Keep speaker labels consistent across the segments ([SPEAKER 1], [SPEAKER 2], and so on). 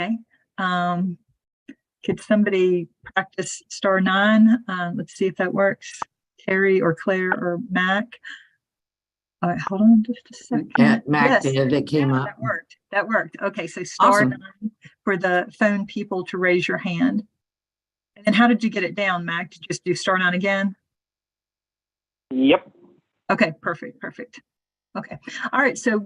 [SPEAKER 1] Okay. Could somebody practice *9? Let's see if that works. Terry or Claire or Mac. All right, hold on just a second.
[SPEAKER 2] Yeah, Mac
[SPEAKER 1] Yes,
[SPEAKER 2] did. It came up.
[SPEAKER 1] That worked. That worked. Okay, so *9
[SPEAKER 2] Awesome.
[SPEAKER 1] for the phone people to raise your hand. And then how did you get it down, Mac? Did you just do *9 again?
[SPEAKER 3] Yep.
[SPEAKER 1] Okay, perfect. Okay. All right. So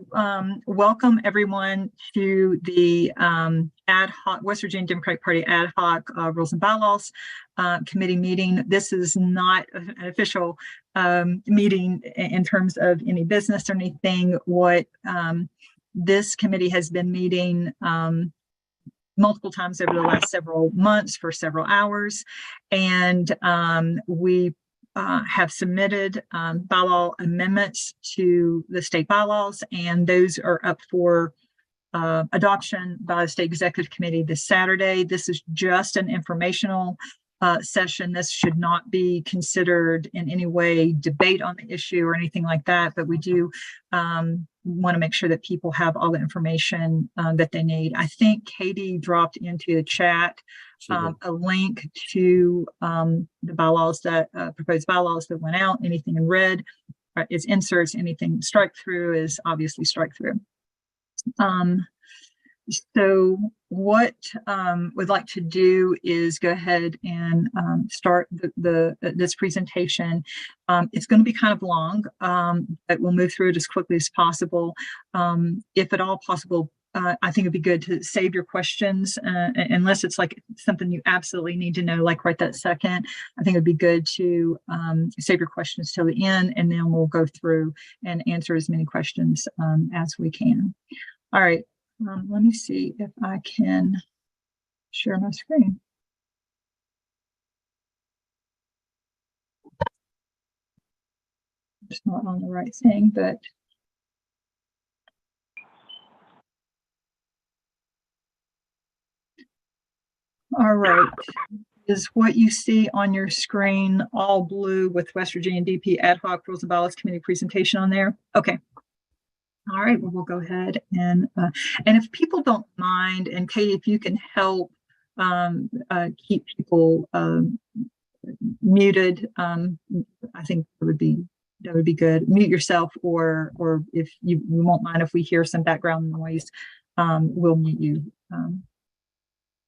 [SPEAKER 1] welcome everyone to the ad hoc West Virginia Democratic Party ad hoc Rules and Bylaws committee meeting. This is not an official meeting in terms of any business or anything. What this committee has been meeting multiple times over the last several months for several hours, and we have submitted bylaw amendments to the state bylaws, and those are up for adoption by the state executive committee this Saturday. This is just an informational session. This should not be considered in any way debate on the issue or anything like that, but we do want to make sure that people have all the information that they need. I think Katie dropped into the chat a link to the bylaws that proposed bylaws that went out. Anything in red is inserts, anything strike through is obviously strike through. So what we'd like to do is go ahead and start this presentation. It's going to be kind of long, but we'll move through it as quickly as possible. If at all possible, I think it'd be good to save your questions, unless it's like something you absolutely need to know, like right that second. I think it'd be good to save your questions till the end, and then we'll go through and answer as many questions as we can. All right, let me see if I can share my screen. It's not on the right thing, but all right. Is what you see on your screen all blue with West Virginia DP ad hoc Rules and Bylaws Committee presentation on there? Okay. All right. Well, we'll go ahead and if people don't mind, and Katie, if you can help keep people muted, I think that would be good. Mute yourself, or if you won't mind if we hear some background noise, we'll mute you.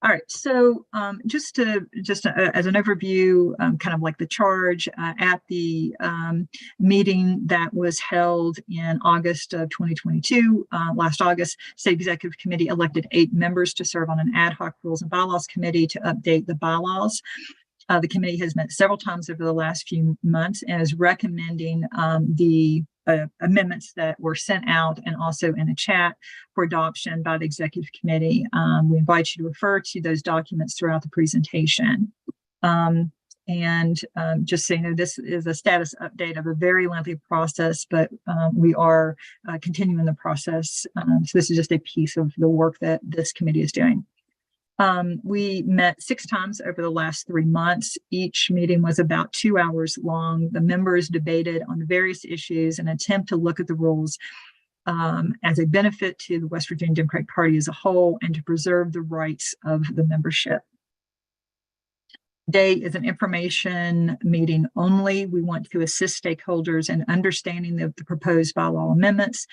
[SPEAKER 1] All right, so just as an overview, kind of like the charge at the meeting that was held in August of 2022, last August, State Executive Committee elected 8 members to serve on an ad hoc Rules and Bylaws Committee to update the bylaws. The committee has met several times over the last few months and is recommending the amendments that were sent out and also in a chat for adoption by the executive committee. We invite you to refer to those documents throughout the presentation. Just so you know, this is a status update of a very lengthy process, but we are continuing the process. So this is just a piece of the work that this committee is doing. We met 6 times over the last 3 months. Each meeting was about 2 hours long. The members debated on the various issues and attempt to look at the rules as a benefit to the West Virginia Democratic Party as a whole and to preserve the rights of the membership. Today is an information meeting only. We want to assist stakeholders in understanding the proposed bylaw amendments.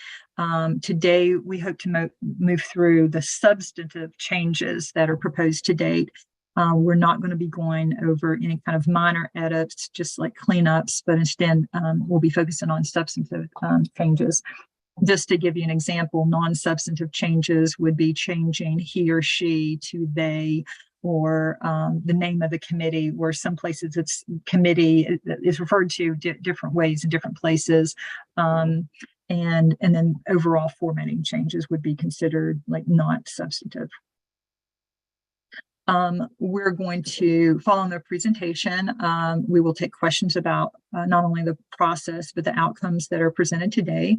[SPEAKER 1] Today, we hope to move through the substantive changes that are proposed to date. We're not going to be going over any kind of minor edits, just like cleanups, but instead we'll be focusing on substantive changes. Just to give you an example, non-substantive changes would be changing he or she to they, or the name of the committee, where some places it's committee is referred to different ways in different places. And then overall formatting changes would be considered like not substantive. We're going to follow the presentation. We will take questions about not only the process, but the outcomes that are presented today.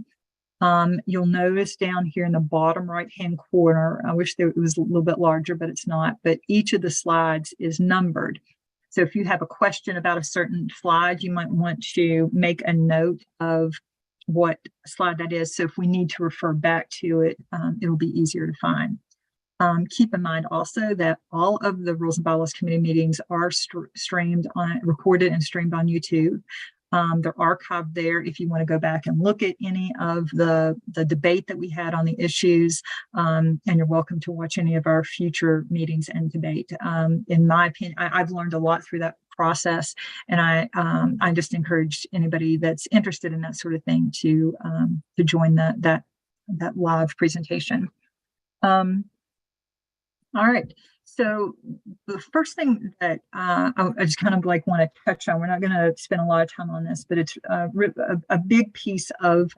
[SPEAKER 1] You'll notice down here in the bottom right-hand corner, I wish it was a little bit larger, but it's not, but each of the slides is numbered. So if you have a question about a certain slide, you might want to make a note of what slide that is. So if we need to refer back to it, it'll be easier to find. Keep in mind also that all of the Rules and Bylaws Committee meetings are recorded and streamed on YouTube. They're archived there if you want to go back and look at any of the debate that we had on the issues, and you're welcome to watch any of our future meetings and debate. In my opinion, I've learned a lot through that process, and I just encourage anybody that's interested in that sort of thing to join that live presentation. All right. So the first thing that I just kind of like want to touch on, we're not going to spend a lot of time on this, but it's a big piece of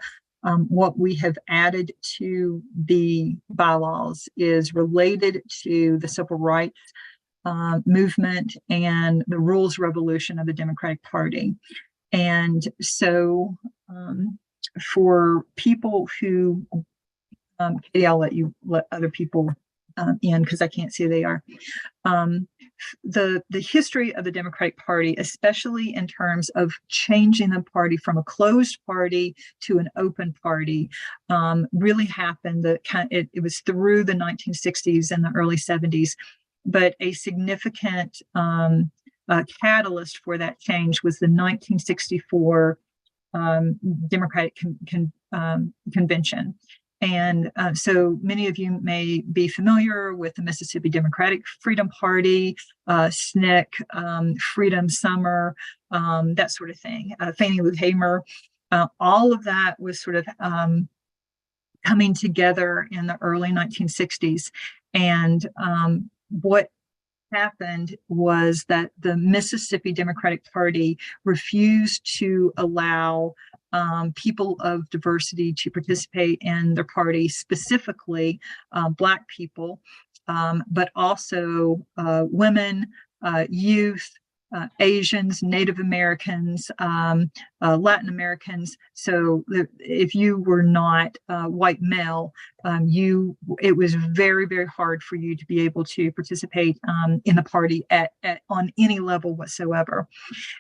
[SPEAKER 1] what we have added to the bylaws is related to the civil rights movement and the rules revolution of the Democratic Party. And so for people who, Katie, I'll let you let other people in because I can't see who they are. The history of the Democratic Party, especially in terms of changing the party from a closed party to an open party, really happened. It was through the 1960s and the early 70s, but a significant catalyst for that change was the 1964 Democratic Convention. And so many of you may be familiar with the Mississippi Democratic Freedom Party, SNCC, Freedom Summer, that sort of thing. Fannie Lou Hamer, all of that was sort of coming together in the early 1960s. And what happened was that the Mississippi Democratic Party refused to allow people of diversity to participate in their party, specifically Black people, but also women, youth, Asians, Native Americans, Latin Americans. So if you were not white male, it was very, very hard for you to be able to participate in the party on any level whatsoever.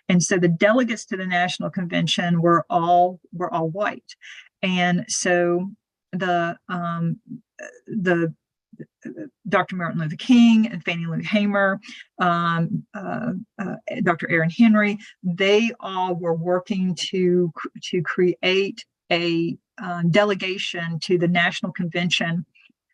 [SPEAKER 1] And so the delegates to the National Convention were all white. And so the Dr. Martin Luther King and Fannie Lou Hamer, Dr. Aaron Henry, they all were working to create a delegation to the National Convention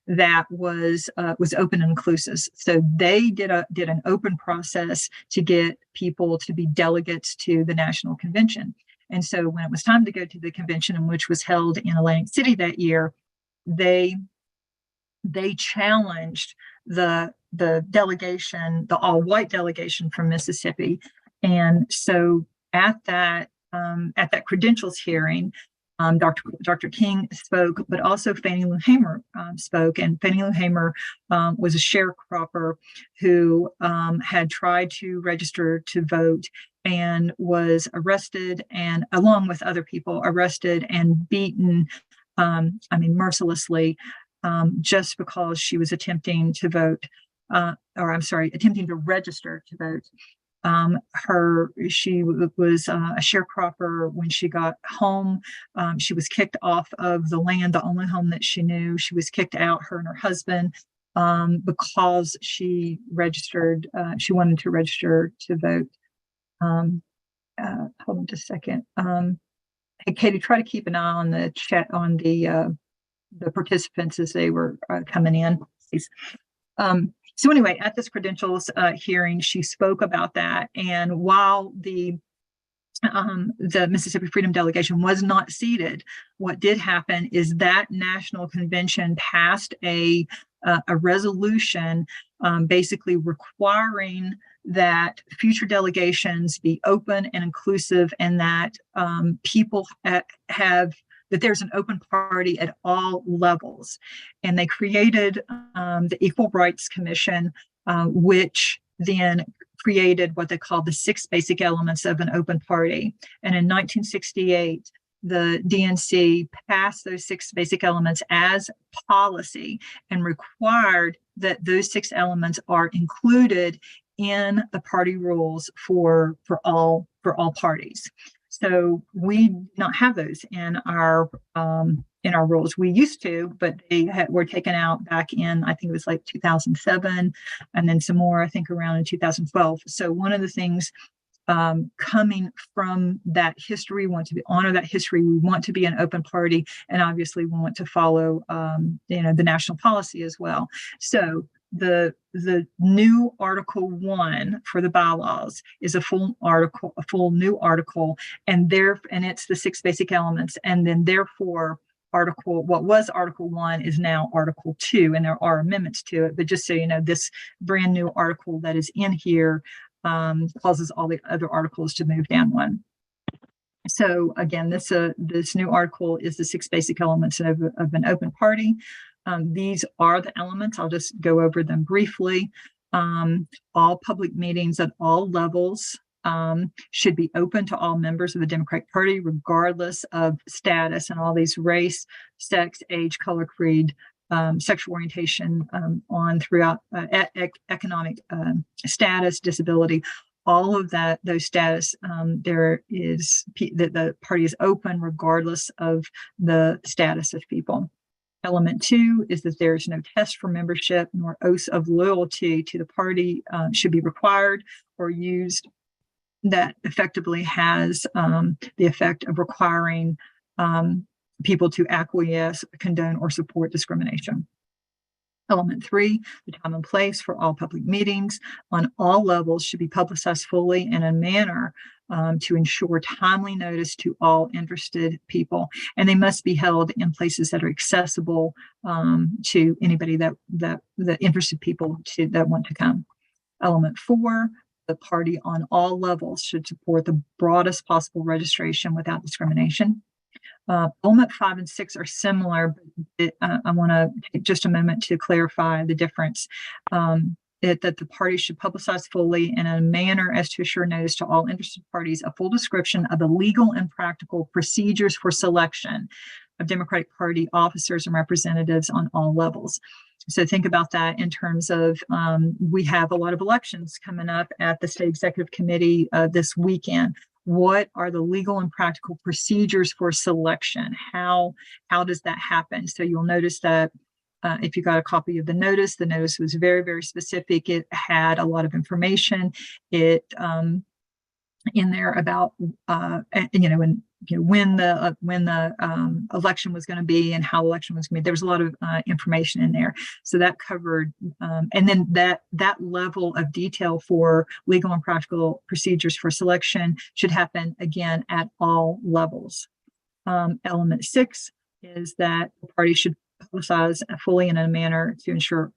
[SPEAKER 1] that was open and inclusive. So they did an open process to get people to be delegates to the National Convention. And so when it was time to go to the convention, which was held in Atlantic City that year, they challenged the delegation, the all-white delegation from Mississippi. And so at that credentials hearing, Dr. King spoke, but also Fannie Lou Hamer spoke. And Fannie Lou Hamer was a sharecropper who had tried to register to vote and was arrested, and along with other people, arrested and beaten, mercilessly, just because she was attempting to vote, attempting to register to vote. She was a sharecropper. When she got home, she was kicked off of the land, the only home that she knew. She was kicked out, her and her husband, because she registered. She wanted to register to vote. Hold on just a second. Hey, Katie, try to keep an eye on the chat on the participants as they were coming in, please. So anyway, at this credentials hearing, she spoke about that. And while the Mississippi Freedom Delegation was not seated, what did happen is that National Convention passed a resolution basically requiring that future delegations be open and inclusive, and that people that there's an open party at all levels. And they created the Equal Rights Commission, which then created what they called the 6 basic elements of an open party. And in 1968, the DNC passed those 6 basic elements as policy and required that those 6 elements are included in the party rules for all parties. So we do not have those in our in our rules. We used to, but they were taken out back in, I think it was like 2007, and then some more, I think, around in 2012. So one of the things coming from that history, we want to honor that history. We want to be an open party, and obviously we want to follow, the national policy as well. So the new Article 1 for the bylaws is a full new article, and it's the 6 basic elements, and then therefore what was Article 1 is now Article 2, and there are amendments to it. But just so you know, this brand new article that is in here causes all the other articles to move down one. So again, this new article is the 6 basic elements of an open party. These are the elements. I'll just go over them briefly. All public meetings at all levels should be open to all members of the Democratic Party, regardless of status, and all these race, sex, age, color, creed, sexual orientation, on throughout economic status, disability, all of that, those status, there is that the party is open regardless of the status of people. Element 2 is that there is no test for membership, nor oaths of loyalty to the party should be required or used that effectively has the effect of requiring people to acquiesce, condone, or support discrimination. Element 3, the time and place for all public meetings on all levels should be publicized fully and in a manner to ensure timely notice to all interested people, and they must be held in places that are accessible to anybody that the interested people that want to come. Element 4, the party on all levels should support the broadest possible registration without discrimination. Element 5 and 6 are similar, but I want to take just a moment to clarify the difference. That the party should publicize fully in a manner as to assure notice to all interested parties a full description of the legal and practical procedures for selection of Democratic Party officers and representatives on all levels. So think about that in terms of we have a lot of elections coming up at the State Executive Committee this weekend. What are the legal and practical procedures for selection? How does that happen? So you'll notice that if you got a copy of the notice was very, very specific. It had a lot of information. It in there about when the election was going to be and how election was going to be. There was a lot of information in there, so that covered. And then that level of detail for legal and practical procedures for selection should happen again at all levels. Element 6 is that the party should publicize fully in a manner to ensure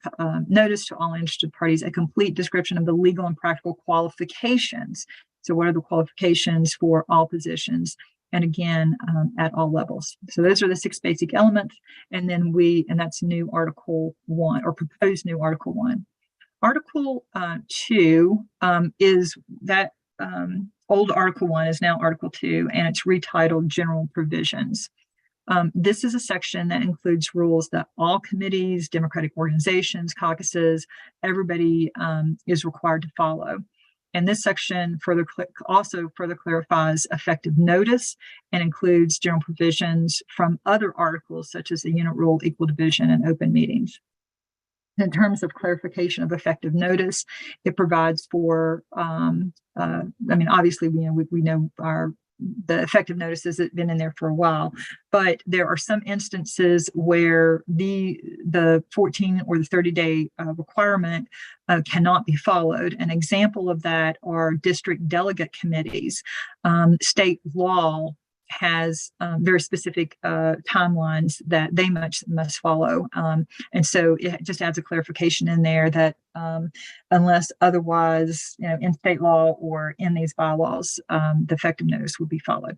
[SPEAKER 1] notice to all interested parties a complete description of the legal and practical qualifications. So what are the qualifications for all positions? And again, at all levels. So those are the 6 basic elements. And then that's new Article 1, or proposed new Article 1. Article 2 is that old Article 1 is now Article 2, and it's retitled General Provisions. This is a section that includes rules that all committees, Democratic organizations, caucuses, everybody is required to follow. And this section also further clarifies effective notice and includes general provisions from other articles such as the unit rule, equal division, and open meetings. In terms of clarification of effective notice, it provides for, obviously, we know the effective notices that have been in there for a while, but there are some instances where the 14 or the 30-day requirement cannot be followed. An example of that are district delegate committees. State law has very specific timelines that they must follow. And so it just adds a clarification in there that unless otherwise, in state law or in these bylaws, the effective notice would be followed.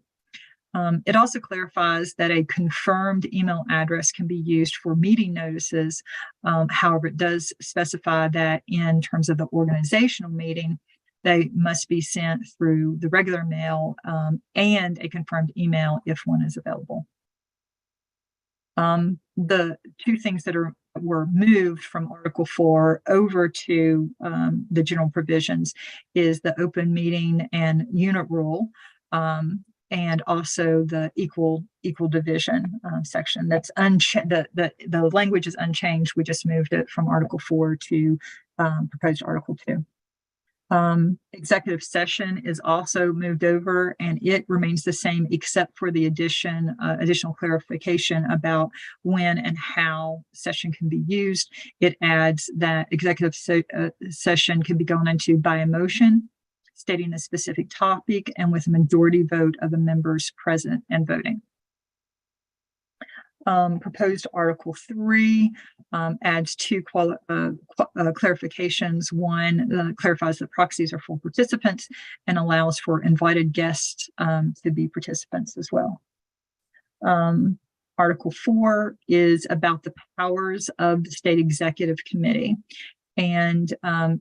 [SPEAKER 1] It also clarifies that a confirmed email address can be used for meeting notices. However, it does specify that in terms of the organizational meeting, they must be sent through the regular mail and a confirmed email if one is available. The 2 things that were moved from Article 4 over to the general provisions is the open meeting and unit rule. and also the equal division section. That's the language is unchanged. We just moved it from Article 4 to proposed Article 2. Executive session is also moved over, and it remains the same except for the additional clarification about when and how session can be used. It adds that executive session can be gone into by a motion, stating a specific topic, and with a majority vote of the members present and voting. Proposed Article 3 adds two clarifications. One clarifies that proxies are full participants and allows for invited guests to be participants as well. Article 4 is about the powers of the State Executive Committee. And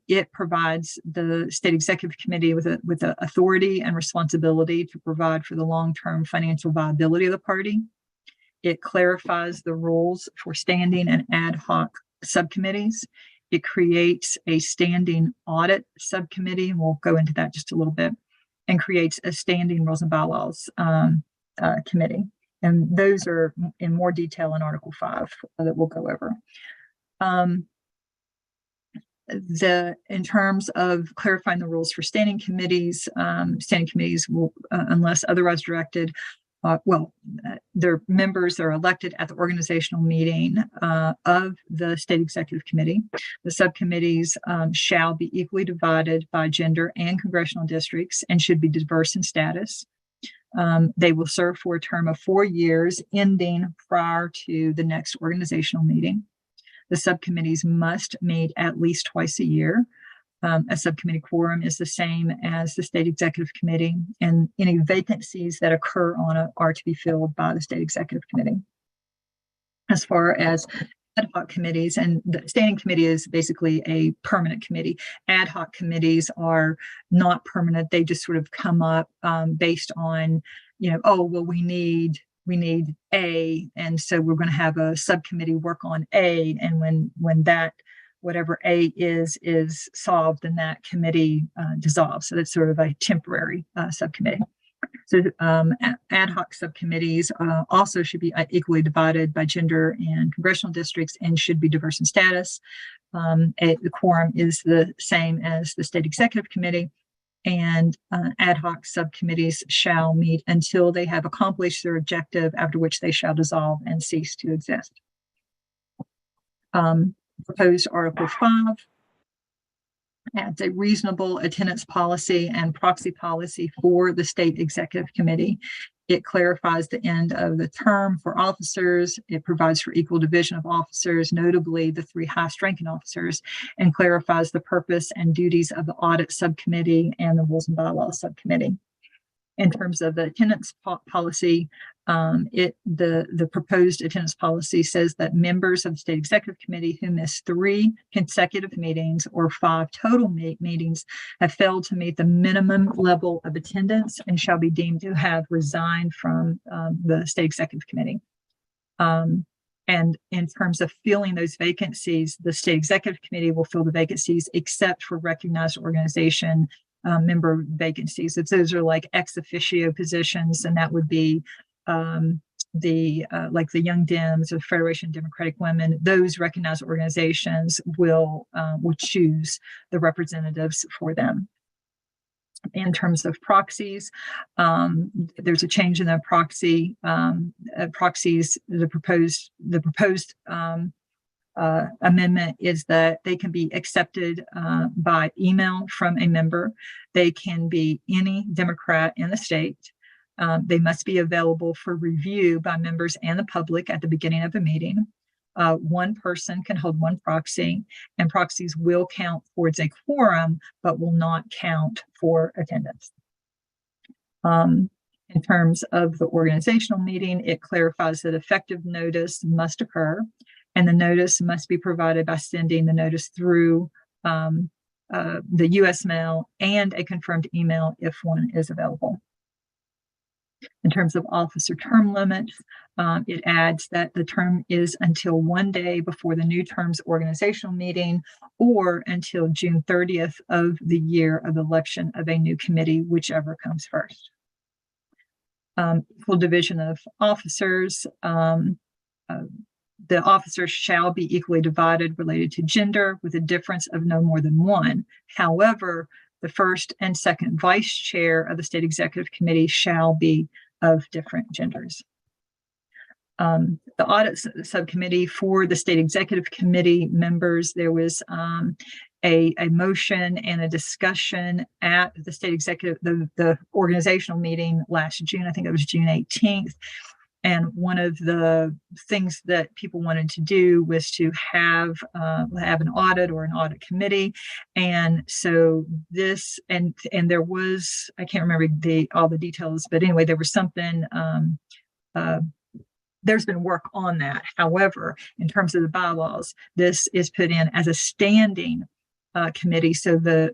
[SPEAKER 1] it provides the State Executive Committee with the authority and responsibility to provide for the long-term financial viability of the party. It clarifies the rules for standing and ad hoc subcommittees. It creates a standing audit subcommittee, and we'll go into that just a little bit, and creates a standing rules and bylaws committee. And those are in more detail in Article 5 that we'll go over. In terms of clarifying the rules for standing committees will, unless otherwise directed, their members are elected at the organizational meeting of the State Executive Committee. The subcommittees shall be equally divided by gender and congressional districts and should be diverse in status. They will serve for a term of 4 years, ending prior to the next organizational meeting. The subcommittees must meet at least twice a year. A subcommittee quorum is the same as the State Executive Committee, and any vacancies that occur on it are to be filled by the State Executive Committee. As far as ad hoc committees, and the standing committee is basically a permanent committee. Ad hoc committees are not permanent. They just sort of come up based on, we need A, and so we're going to have a subcommittee work on A, and when that whatever A is solved, then that committee dissolves. So that's sort of a temporary subcommittee. So ad hoc subcommittees also should be equally divided by gender and congressional districts and should be diverse in status. The quorum is the same as the State Executive Committee, and ad hoc subcommittees shall meet until they have accomplished their objective, after which they shall dissolve and cease to exist. Proposed Article 5 adds a reasonable attendance policy and proxy policy for the State Executive Committee. It clarifies the end of the term for officers. It provides for equal division of officers, notably the 3 highest ranking officers, and clarifies the purpose and duties of the audit subcommittee and the rules and bylaws subcommittee. In terms of the attendance policy, the proposed attendance policy says that members of the State Executive Committee who miss 3 consecutive meetings or 5 total meetings have failed to meet the minimum level of attendance and shall be deemed to have resigned from the State Executive Committee. And in terms of filling those vacancies, the State Executive Committee will fill the vacancies except for recognized organization member vacancies. Those are like ex officio positions, and that would be like the Young Dems or the Federation of Democratic Women. Those recognized organizations will choose the representatives for them. In terms of proxies, there's a change in the proxies. The proposed amendment is that they can be accepted by email from a member. They can be any Democrat in the state. They must be available for review by members and the public at the beginning of a meeting. One person can hold 1 proxy, and proxies will count towards a quorum, but will not count for attendance. In terms of the organizational meeting, it clarifies that effective notice must occur, and the notice must be provided by sending the notice through the U.S. mail and a confirmed email if one is available. In terms of officer term limits, it adds that the term is until 1 day before the new term's organizational meeting or until June 30th of the year of election of a new committee, whichever comes first. Equal division of officers. The officers shall be equally divided related to gender with a difference of no more than one. However, the first and second vice chair of the State Executive Committee shall be of different genders. The audit subcommittee for the State Executive Committee members, there was a motion and a discussion at the State Executive, the organizational meeting last June. I think it was June 18th. And one of the things that people wanted to do was to have an audit or an audit committee. And so this, and there was, I can't remember all the details, but anyway, there was something, there's been work on that. However, in terms of the bylaws, this is put in as a standing committee. So the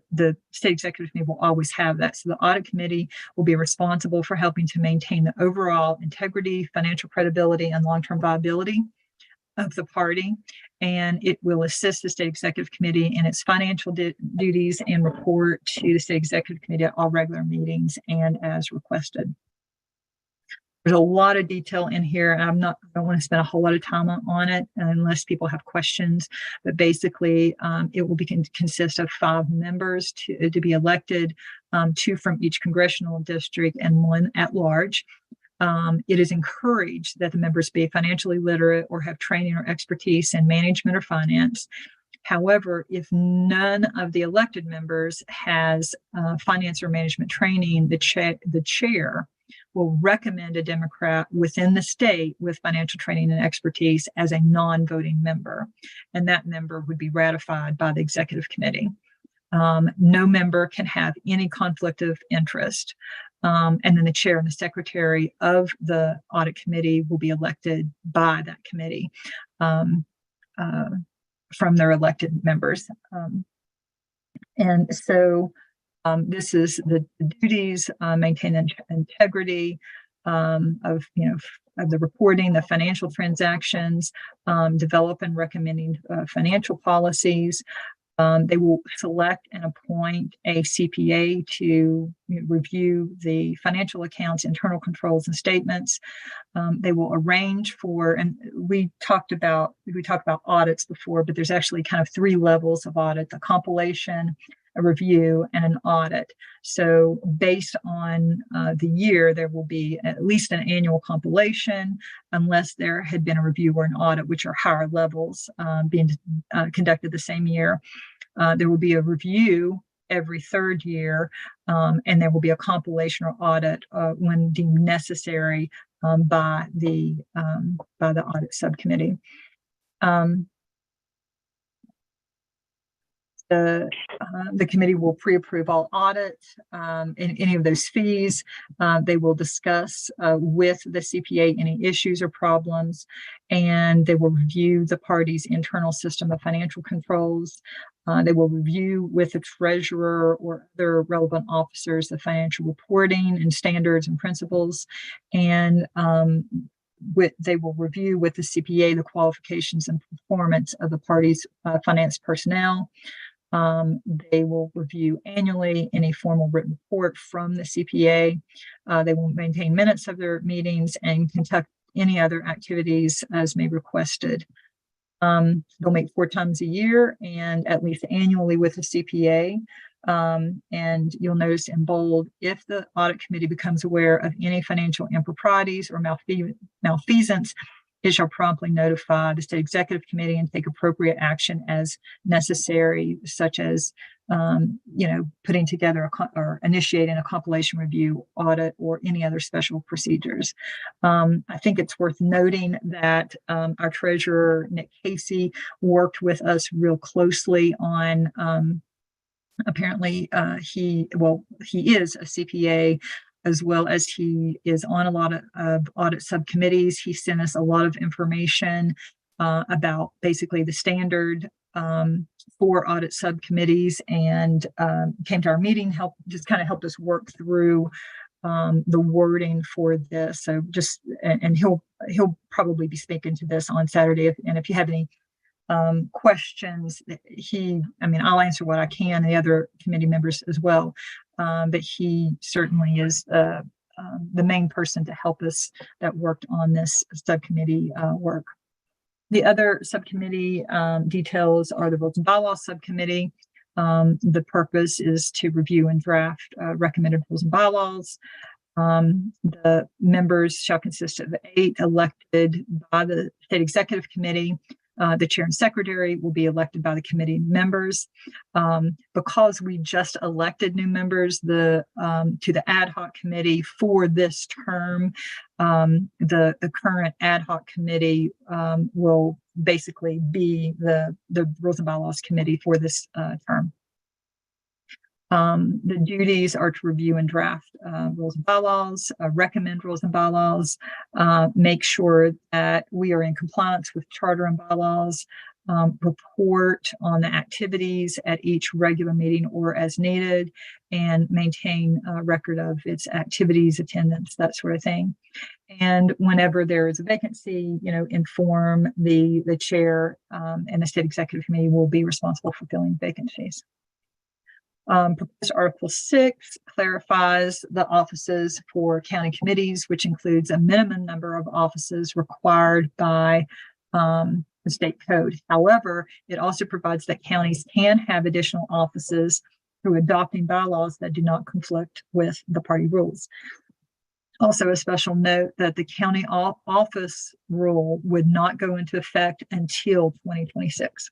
[SPEAKER 1] State Executive Committee will always have that. So the audit committee will be responsible for helping to maintain the overall integrity, financial credibility, and long-term viability of the party. And it will assist the State Executive Committee in its financial duties and report to the State Executive Committee at all regular meetings and as requested. There's a lot of detail in here, and I don't want to spend a whole lot of time on it unless people have questions. But basically, it will consist of 5 members to be elected, 2 from each congressional district and 1 at large. It is encouraged that the members be financially literate or have training or expertise in management or finance. However, if none of the elected members has finance or management training, the chair will recommend a Democrat within the state with financial training and expertise as a non-voting member, and that member would be ratified by the Executive Committee. No member can have any conflict of interest, and then the chair and the secretary of the audit committee will be elected by that committee from their elected members. And so this is the duties: maintain integrity of the reporting, the financial transactions, develop and recommending financial policies. They will select and appoint a CPA to review the financial accounts, internal controls, and statements. They will arrange for, and we talked about audits before, but there's actually kind of 3 levels of audit: the compilation, a review, and an audit. So based on the year, there will be at least an annual compilation, unless there had been a review or an audit, which are higher levels being conducted the same year. There will be a review every 3rd year, and there will be a compilation or audit when deemed necessary by the audit subcommittee. The committee will pre-approve all audits and any of those fees. They will discuss with the CPA any issues or problems, and they will review the party's internal system of financial controls. They will review with the treasurer or other relevant officers the financial reporting and standards and principles, and they will review with the CPA the qualifications and performance of the party's finance personnel. They will review annually any formal written report from the CPA. They will maintain minutes of their meetings and conduct any other activities as may be requested. They'll meet 4 times a year and at least annually with the CPA. And you'll notice in bold, if the audit committee becomes aware of any financial improprieties or malfeasance, it shall promptly notify the State Executive Committee and take appropriate action as necessary, such as putting together or initiating a compilation review, audit, or any other special procedures. I think it's worth noting that our treasurer, Nick Casey, worked with us real closely on apparently he is a CPA, as well as he is on a lot of audit subcommittees. He sent us a lot of information about basically the standard for audit subcommittees, and came to our meeting, helped us work through the wording for this. So and he'll probably be speaking to this on Saturday. And if you have any questions, I'll answer what I can, and the other committee members as well. But he certainly is the main person to help us that worked on this subcommittee work. The other subcommittee details are the Rules and Bylaws Subcommittee. The purpose is to review and draft recommended rules and bylaws. The members shall consist of 8 elected by the State Executive Committee. The chair and secretary will be elected by the committee members. Because we just elected new members to the ad hoc committee for this term, the current ad hoc committee will basically be the Rules and Bylaws Committee for this term. The duties are to review and draft rules and bylaws, recommend rules and bylaws, make sure that we are in compliance with charter and bylaws, report on the activities at each regular meeting or as needed, and maintain a record of its activities, attendance, that sort of thing. And whenever there is a vacancy, inform the chair, and the State Executive Committee will be responsible for filling vacancies. Proposed Article 6 clarifies the offices for county committees, which includes a minimum number of offices required by the state code. However, it also provides that counties can have additional offices through adopting bylaws that do not conflict with the party rules. Also, a special note that the county office rule would not go into effect until 2026.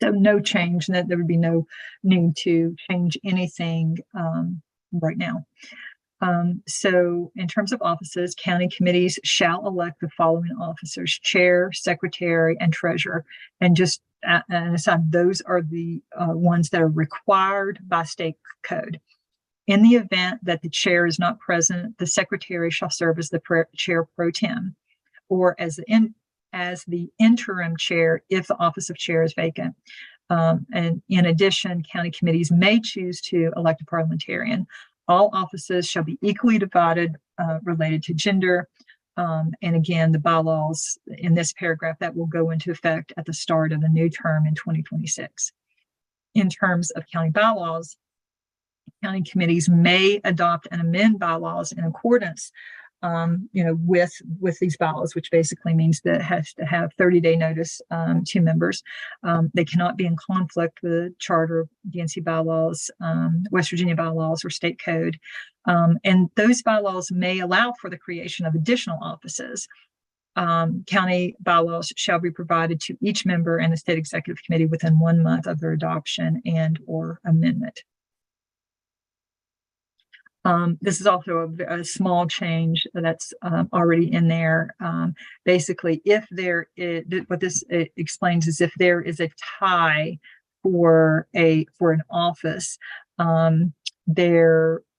[SPEAKER 1] So no change, that there would be no need to change anything right now. So in terms of offices, county committees shall elect the following officers: chair, secretary, and treasurer. And just an aside, those are the ones that are required by state code. In the event that the chair is not present, the secretary shall serve as the chair pro tem, or as the interim chair if the office of chair is vacant. And in addition, county committees may choose to elect a parliamentarian. All offices shall be equally divided related to gender. And again, the bylaws in this paragraph that will go into effect at the start of the new term in 2026. In terms of county bylaws, county committees may adopt and amend bylaws in accordance with these bylaws, which basically means that it has to have 30-day notice to members. They cannot be in conflict with the charter, DNC bylaws, West Virginia bylaws, or state code. And those bylaws may allow for the creation of additional offices. County bylaws shall be provided to each member and the State Executive Committee within 1 month of their adoption and or amendment. This is also a small change that's already in there. Basically, if there is, what this explains is if there is a tie for an office,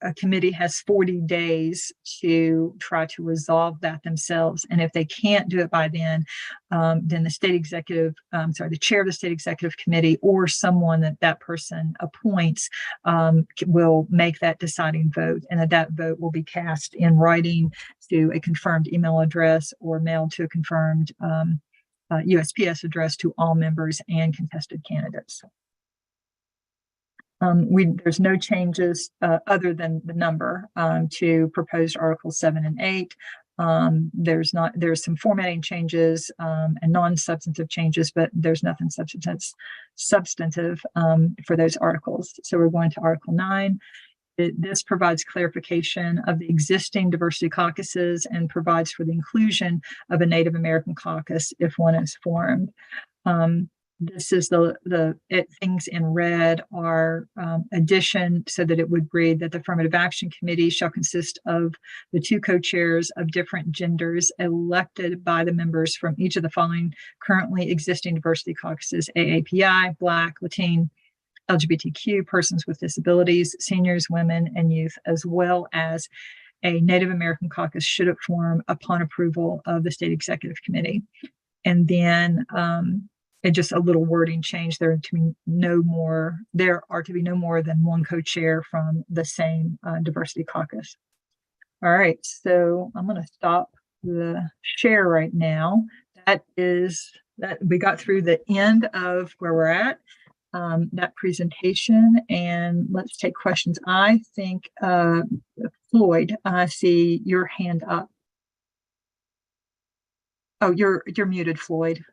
[SPEAKER 1] a committee has 40 days to try to resolve that themselves. And if they can't do it by then the chair of the State Executive Committee or someone that person appoints will make that deciding vote, and that vote will be cast in writing to a confirmed email address or mailed to a confirmed USPS address to all members and contested candidates. There's no changes other than the number to proposed Articles 7 and 8. There's some formatting changes and non-substantive changes, but there's nothing substantive for those articles. So we're going to Article 9. This provides clarification of the existing diversity caucuses and provides for the inclusion of a Native American caucus if one is formed. This is things in red are addition, so that it would read that the Affirmative Action Committee shall consist of the 2 co-chairs of different genders elected by the members from each of the following currently existing diversity caucuses: AAPI, Black, Latine, LGBTQ, persons with disabilities, seniors, women, and youth, as well as a Native American caucus should it form upon approval of the State Executive Committee. And then just a little wording change. There are to be no more than 1 co-chair from the same diversity caucus. All right, so I'm going to stop the share right now. That we got through the end of where we're at, that presentation, and let's take questions. I think Floyd, I see your hand up. Oh, you're muted, Floyd.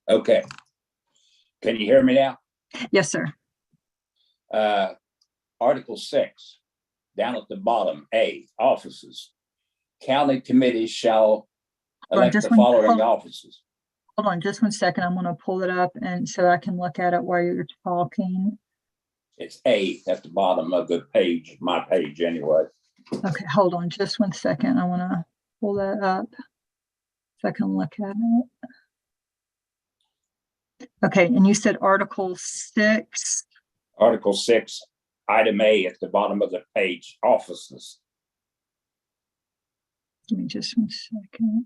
[SPEAKER 2] Okay. Can you hear me now?
[SPEAKER 1] Yes, sir.
[SPEAKER 2] Article 6, down at the bottom, A, offices. County committees shall elect the following offices.
[SPEAKER 1] Hold on just 1 second. I'm going to pull it up and so I can look at it while you're talking.
[SPEAKER 2] It's A at the bottom of the page, my page anyway.
[SPEAKER 1] Okay, hold on just 1 second. I want to pull that up so I can look at it. Okay, and you said Article 6.
[SPEAKER 2] Article 6, item A at the bottom of the page, offices.
[SPEAKER 1] Give me just 1 second.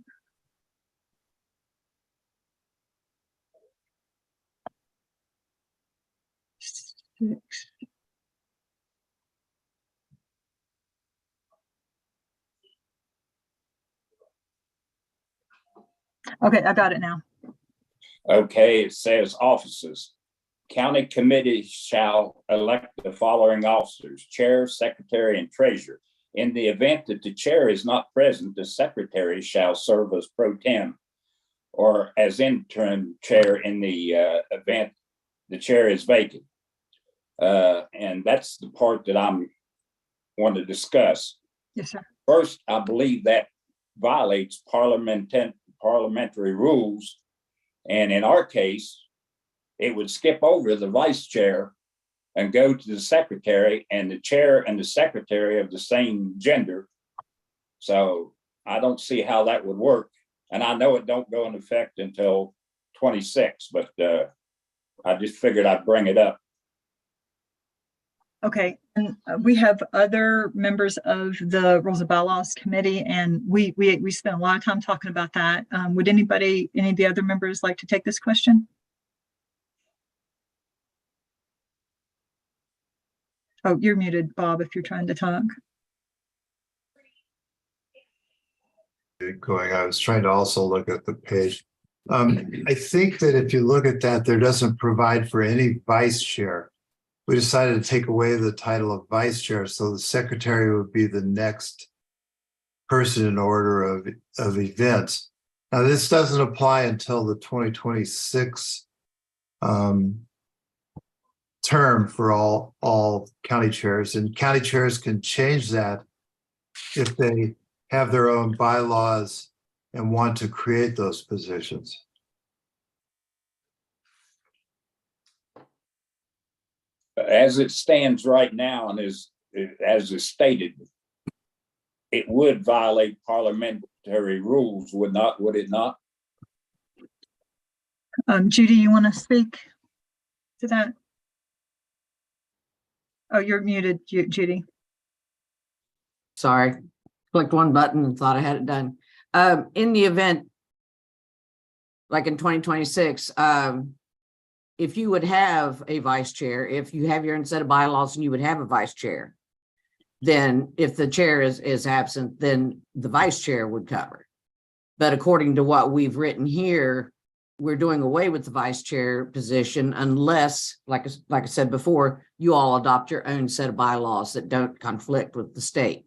[SPEAKER 1] Six. Okay, I got it now.
[SPEAKER 2] Okay, it says offices. County committees shall elect the following officers: chair, secretary, and treasurer. In the event that the chair is not present, the secretary shall serve as pro tem or as interim chair in the event the chair is vacant. And that's the part that I'm want to discuss.
[SPEAKER 1] Yes, sir.
[SPEAKER 2] First, I believe that violates parliamentary rules. And in our case, it would skip over the vice chair and go to the secretary, and the chair and the secretary of the same gender. So I don't see how that would work. And I know it don't go into effect until 26, but I just figured I'd bring it up.
[SPEAKER 1] Okay, and we have other members of the Rules of Bylaws Committee, and we spent a lot of time talking about that. Would any of the other members like to take this question? Oh, you're muted, Bob, if you're trying to talk.
[SPEAKER 4] I was trying to also look at the page. I think that if you look at that, there doesn't provide for any vice chair. We decided to take away the title of vice chair, so the secretary would be the next person in order of events. Now, this doesn't apply until the 2026 term for all county chairs, and county chairs can change that if they have their own bylaws and want to create those positions.
[SPEAKER 2] As it stands right now, and as is stated, it would violate parliamentary rules, would it not?
[SPEAKER 1] Judy, you want to speak to that? Oh, you're muted, Judy.
[SPEAKER 5] Sorry, clicked one button and thought I had it done. In the event, like in 2026, if you would have a vice chair, if you have your own set of bylaws and you would have a vice chair, then if the chair is absent, then the vice chair would cover. But according to what we've written here, we're doing away with the vice chair position unless, like I said before, you all adopt your own set of bylaws that don't conflict with the state.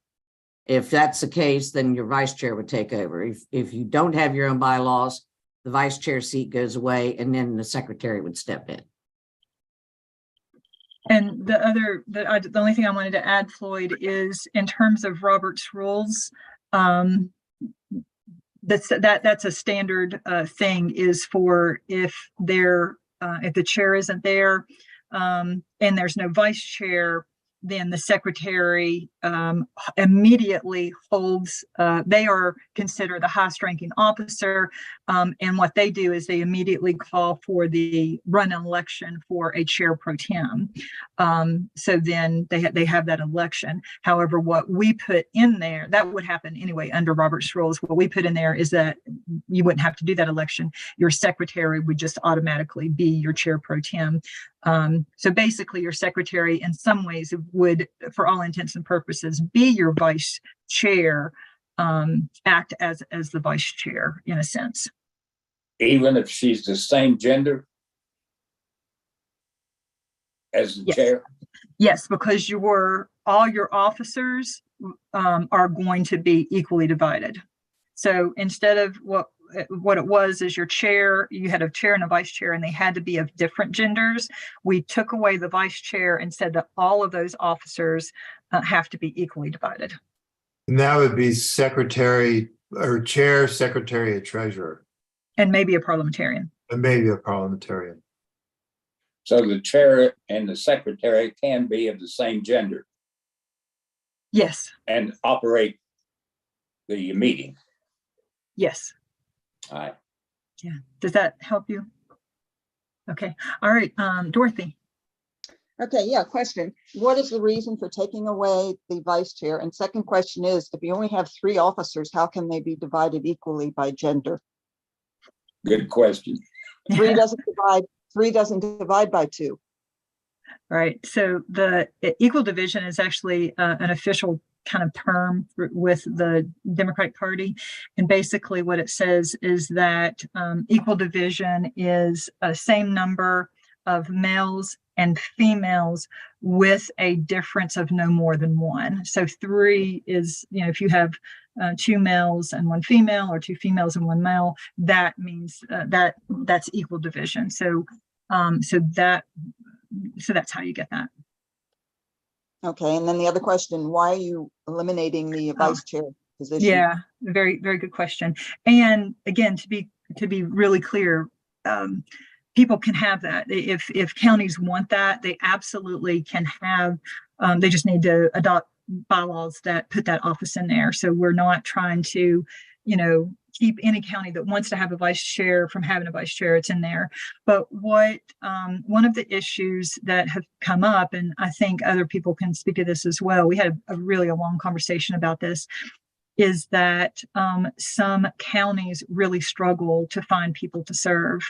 [SPEAKER 5] If that's the case, then your vice chair would take over. If you don't have your own bylaws, the vice chair seat goes away and then the secretary would step in.
[SPEAKER 1] And the only thing I wanted to add, Floyd, is in terms of Robert's rules, that's a standard thing, is for if the chair isn't there and there's no vice chair, then the secretary immediately holds, they are considered the highest ranking officer. And what they do is they immediately call for the run election for a chair pro tem. So then they have that election. However, what we put in there, that would happen anyway under Robert's rules. What we put in there is that you wouldn't have to do that election. Your secretary would just automatically be your chair pro tem. So basically your secretary in some ways would, for all intents and purposes, be your vice chair, act as the vice chair in a sense.
[SPEAKER 2] Even if she's the same gender? as the
[SPEAKER 1] Yes.
[SPEAKER 2] chair?
[SPEAKER 1] Yes, because all your officers are going to be equally divided. So instead of what it was is your chair, you had a chair and a vice chair, and they had to be of different genders. We took away the vice chair and said that all of those officers have to be equally divided.
[SPEAKER 4] And that would be secretary or chair, secretary, and treasurer,
[SPEAKER 1] And maybe a parliamentarian.
[SPEAKER 4] and maybe a parliamentarian.
[SPEAKER 2] So the chair and the secretary can be of the same gender
[SPEAKER 1] Yes,
[SPEAKER 2] and operate the meeting.
[SPEAKER 1] yes.
[SPEAKER 2] All right.
[SPEAKER 1] Yeah. Does that help you? Okay. All right. Dorothy.
[SPEAKER 6] Okay, yeah, question. What is the reason for taking away the vice chair? And second question is, if you only have 3 officers, how can they be divided equally by gender?
[SPEAKER 2] Good question.
[SPEAKER 6] 3 doesn't divide by 2.
[SPEAKER 1] Right. So the equal division is actually an official kind of term with the Democratic Party. And basically what it says is that equal division is a same number of males and females with a difference of no more than 1. So 3 is, if you have 2 males and 1 female, or 2 females and 1 male, that means that's equal division. So that's how you get that.
[SPEAKER 6] Okay, and then the other question, why are you eliminating the vice chair position?
[SPEAKER 1] Yeah, very, very good question. And again, to be really clear, people can have that. If counties want that, they absolutely can have, they just need to adopt bylaws that put that office in there. So we're not trying to, keep any county that wants to have a vice chair from having a vice chair. It's in there. But what one of the issues that have come up, and I think other people can speak to this as well, we had a really long conversation about this, is that some counties really struggle to find people to serve.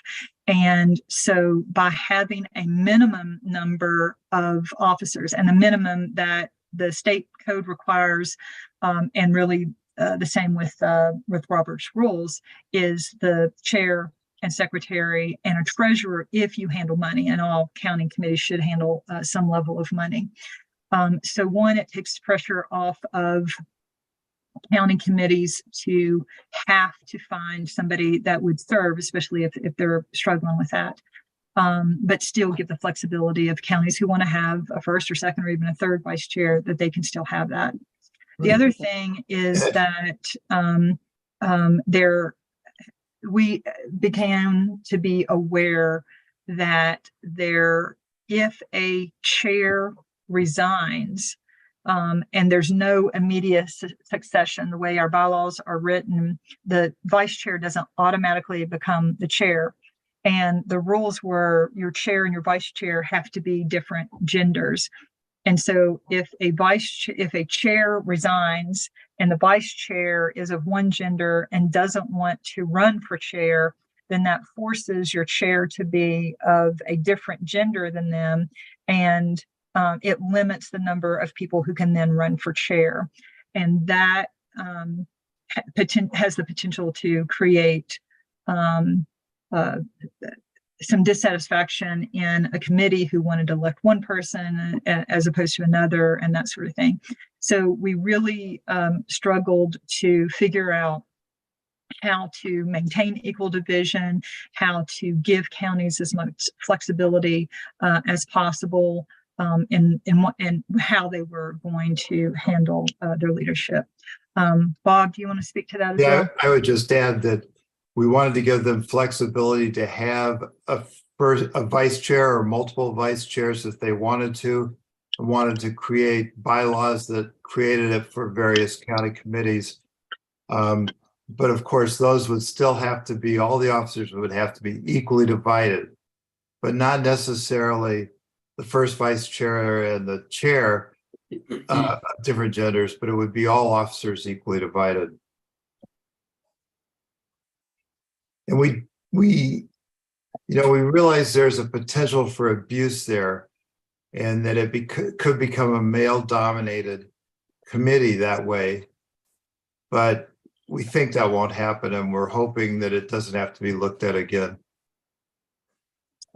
[SPEAKER 1] And so by having a minimum number of officers, and the minimum that the state code requires, and really the same with Robert's rules, is the chair and secretary and a treasurer if you handle money, and all county committees should handle some level of money. So one, it takes pressure off of county committees to have to find somebody that would serve, especially if they're struggling with that. But still give the flexibility of counties who want to have a first or second or even a third vice chair, that they can still have that. The other thing is that we began to be aware that if a chair resigns, and there's no immediate succession, the way our bylaws are written, the vice chair doesn't automatically become the chair. And the rules were your chair and your vice chair have to be different genders. And so if a chair resigns and the vice chair is of one gender and doesn't want to run for chair, then that forces your chair to be of a different gender than them. And it limits the number of people who can then run for chair. And that has the potential to create some dissatisfaction in a committee who wanted to elect one person as opposed to another, and that sort of thing. So we really struggled to figure out how to maintain equal division, how to give counties as much flexibility as possible, and how they were going to handle their leadership. Bob, do you want to speak to that as well?
[SPEAKER 4] I would just add that we wanted to give them flexibility to have a vice chair or multiple vice chairs if they wanted to, and wanted to create bylaws that created it for various county committees. But of course, those would still have to be, all the officers would have to be equally divided, but not necessarily the first vice chair and the chair of different genders, but it would be all officers equally divided. And we realize there's a potential for abuse there, and that it could become a male-dominated committee that way. But we think that won't happen, and we're hoping that it doesn't have to be looked at again.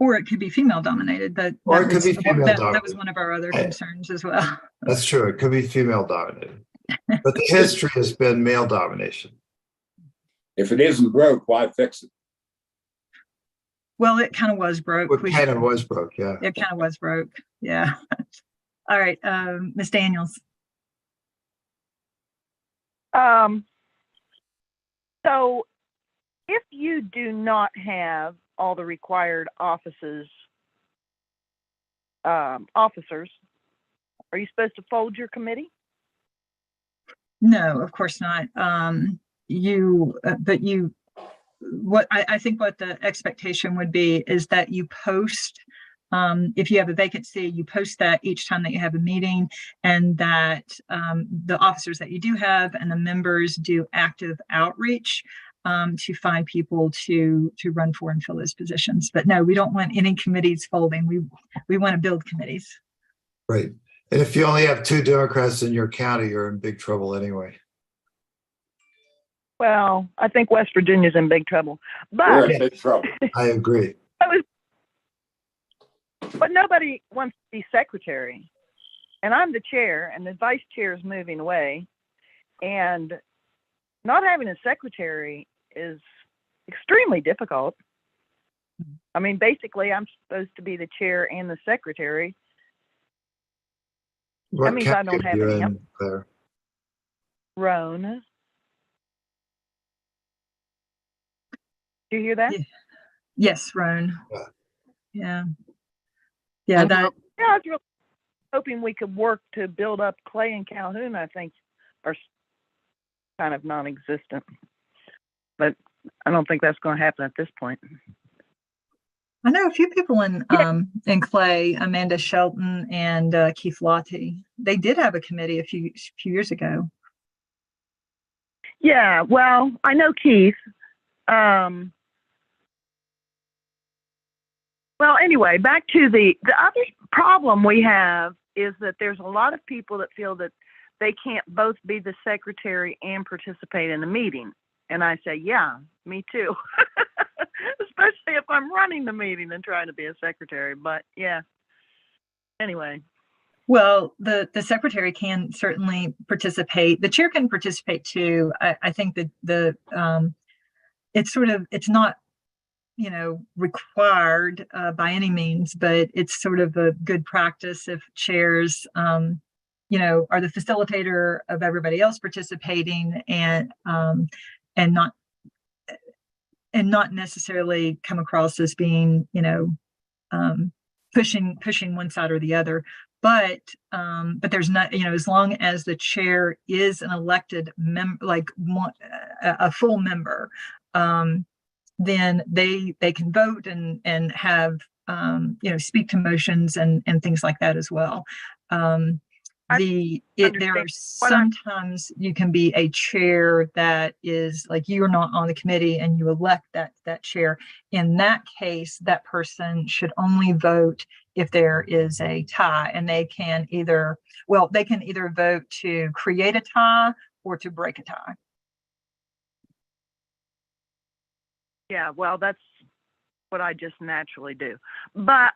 [SPEAKER 1] Or it could be female dominated, but
[SPEAKER 4] Or
[SPEAKER 1] that
[SPEAKER 4] it could
[SPEAKER 1] was,
[SPEAKER 4] be female
[SPEAKER 1] that was
[SPEAKER 4] dominated.
[SPEAKER 1] one of our other
[SPEAKER 4] I-
[SPEAKER 1] concerns as well.
[SPEAKER 4] That's true. It could be female dominated. But the history has been male domination.
[SPEAKER 2] If it isn't broke, why fix it?
[SPEAKER 1] Well, it kind of was broke.
[SPEAKER 4] What kind of was broke, yeah.
[SPEAKER 1] It kind of was broke. Yeah. All right, Ms. Daniels.
[SPEAKER 7] So if you do not have all the required officers, are you supposed to fold your committee?
[SPEAKER 1] No, of course not. What I think what the expectation would be is that you post, if you have a vacancy, you post that each time that you have a meeting, and that the officers that you do have and the members do active outreach to find people to run for and fill those positions. But no, we don't want any committees folding. We want to build committees.
[SPEAKER 4] Right. And if you only have 2 Democrats in your county, you're in big trouble anyway.
[SPEAKER 7] Well, I think West Virginia's in big trouble,
[SPEAKER 2] We're
[SPEAKER 7] but
[SPEAKER 2] in big trouble.
[SPEAKER 4] I agree.
[SPEAKER 7] but nobody wants to be secretary, and I'm the chair, and the vice chair is moving away, and not having a secretary is extremely difficult. I mean, basically, I'm supposed to be the chair and the secretary.
[SPEAKER 4] What
[SPEAKER 7] means I
[SPEAKER 4] county
[SPEAKER 7] don't
[SPEAKER 4] are
[SPEAKER 7] have
[SPEAKER 4] you
[SPEAKER 7] any
[SPEAKER 4] in, Claire?
[SPEAKER 7] Roan. Do you hear that?
[SPEAKER 1] Yeah. Yes, Roan.
[SPEAKER 4] Yeah.
[SPEAKER 1] Yeah. Yeah,
[SPEAKER 5] I
[SPEAKER 1] that,
[SPEAKER 5] know.
[SPEAKER 7] Yeah, I was really hoping we could work to build up Clay and Calhoun. I think are kind of non-existent, but I don't think that's going to happen at this point.
[SPEAKER 1] I know a few people in Clay, Amanda Shelton and Keith Lottie. They did have a committee a few years ago.
[SPEAKER 7] Yeah, well, I know Keith. Well, anyway, back to the other problem we have is that there's a lot of people that feel that they can't both be the secretary and participate in the meeting. And I say, yeah, me too. Especially if I'm running the meeting and trying to be a secretary. But yeah, anyway.
[SPEAKER 1] Well, the secretary can certainly participate. The chair can participate too. I think that it's not, required by any means, but it's sort of a good practice if chairs, are the facilitator of everybody else participating and not necessarily come across as being, pushing one side or the other. But there's not, as long as the chair is an elected member, like a full member, then they can vote and have, speak to motions and things like that as well. There are sometimes you can be a chair that is like you're not on the committee and you elect that chair. In that case, that person should only vote if there is a tie, and they can either vote to create a tie or to break a tie.
[SPEAKER 7] Yeah, well, that's what I just naturally do. But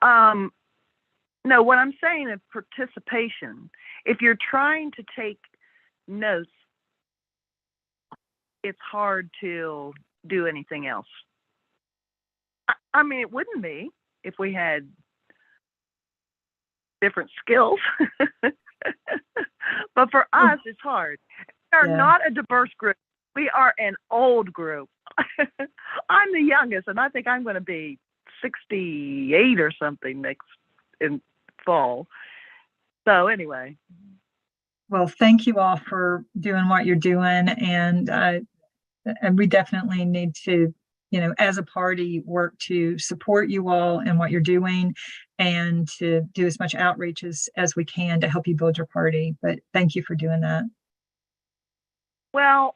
[SPEAKER 7] no, what I'm saying is participation. If you're trying to take notes, it's hard to do anything else. I mean, it wouldn't be if we had different skills. But for us, it's hard. We are not a diverse group. We are an old group. I'm the youngest, and I think I'm going to be 68 or something in fall. So anyway.
[SPEAKER 1] Well, thank you all for doing what you're doing, and we definitely need to, as a party, work to support you all in what you're doing, and to do as much outreach as we can to help you build your party. But thank you for doing that.
[SPEAKER 7] Well,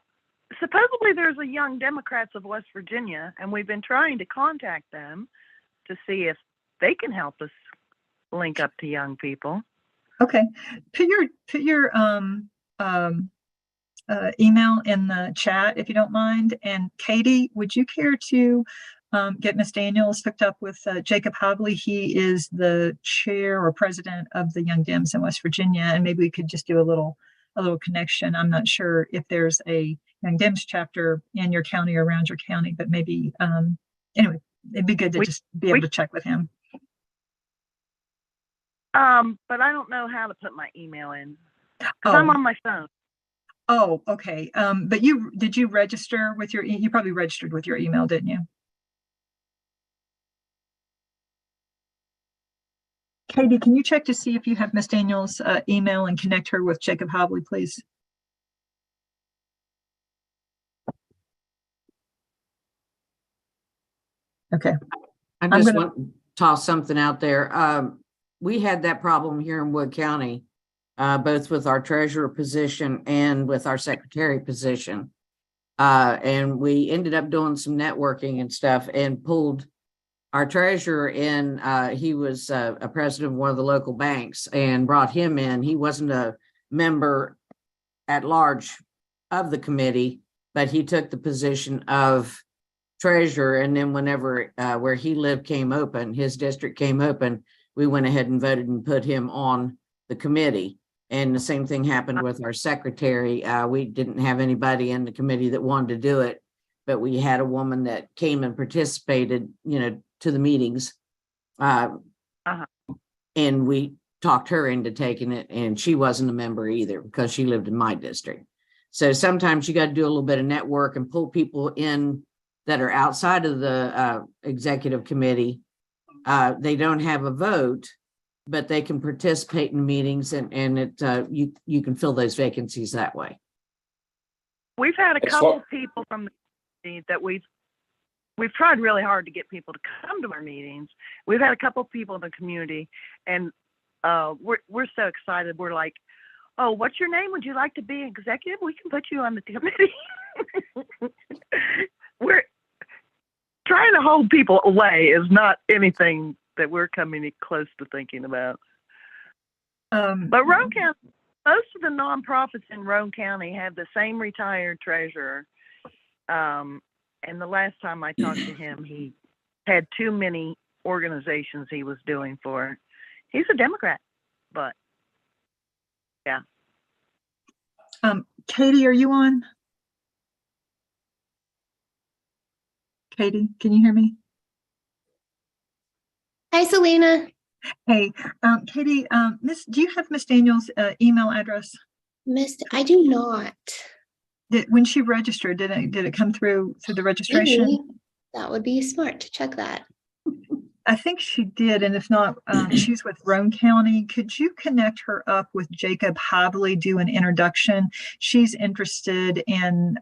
[SPEAKER 7] supposedly there's a Young Democrats of West Virginia, and we've been trying to contact them to see if they can help us link up to young people.
[SPEAKER 1] Okay, put your email in the chat if you don't mind. And Katie, would you care to get Ms. Daniels hooked up with Jacob Havley. He is the chair or president of the Young Dems in West Virginia, and maybe we could just do a little connection. I'm not sure if there's a Young Dems chapter in your county or around your county, but maybe anyway, it'd be good to just be able to check with him.
[SPEAKER 7] But I don't know how to put my email in. 'Cause I'm on my phone.
[SPEAKER 1] Oh, okay. But did you register with you probably registered with your email, didn't you? Katie, can you check to see if you have Ms. Daniels' email and connect her with Jacob Havley, please? Okay.
[SPEAKER 5] I just want to toss something out there. We had that problem here in Wood County, both with our treasurer position and with our secretary position. And we ended up doing some networking and stuff and pulled our treasurer in. He was a president of one of the local banks and brought him in. He wasn't a member at large of the committee, but he took the position of treasurer. And then whenever where he lived came open, his district came open, we went ahead and voted and put him on the committee. And the same thing happened with our secretary. We didn't have anybody in the committee that wanted to do it, but we had a woman that came and participated, to the meetings. And we talked her into taking it, and she wasn't a member either because she lived in my district. So sometimes you got to do a little bit of network and pull people in that are outside of the executive committee. They don't have a vote, but they can participate in meetings, and you can fill those vacancies that way.
[SPEAKER 7] We've had a couple of people from the community that we've tried really hard to get people to come to our meetings. We've had a couple of people in the community, and we're so excited. We're like, oh, what's your name? Would you like to be executive? We can put you on the committee. We're trying to hold people away is not anything that we're coming close to thinking about. But Roane County, most of the nonprofits in Roane County have the same retired treasurer. And the last time I talked to him, he had too many organizations he was doing for. He's a Democrat, but yeah.
[SPEAKER 1] Katie, are you on? Katie, can you hear me?
[SPEAKER 8] Hi, Selena.
[SPEAKER 1] Hey, Katie, do you have Miss Daniels' email address?
[SPEAKER 8] I do not.
[SPEAKER 1] When she registered, did it come through the registration?
[SPEAKER 8] Maybe. That would be smart to check that.
[SPEAKER 1] I think she did, and if not, she's with Roane County. Could you connect her up with Jacob Havley, do an introduction? She's interested in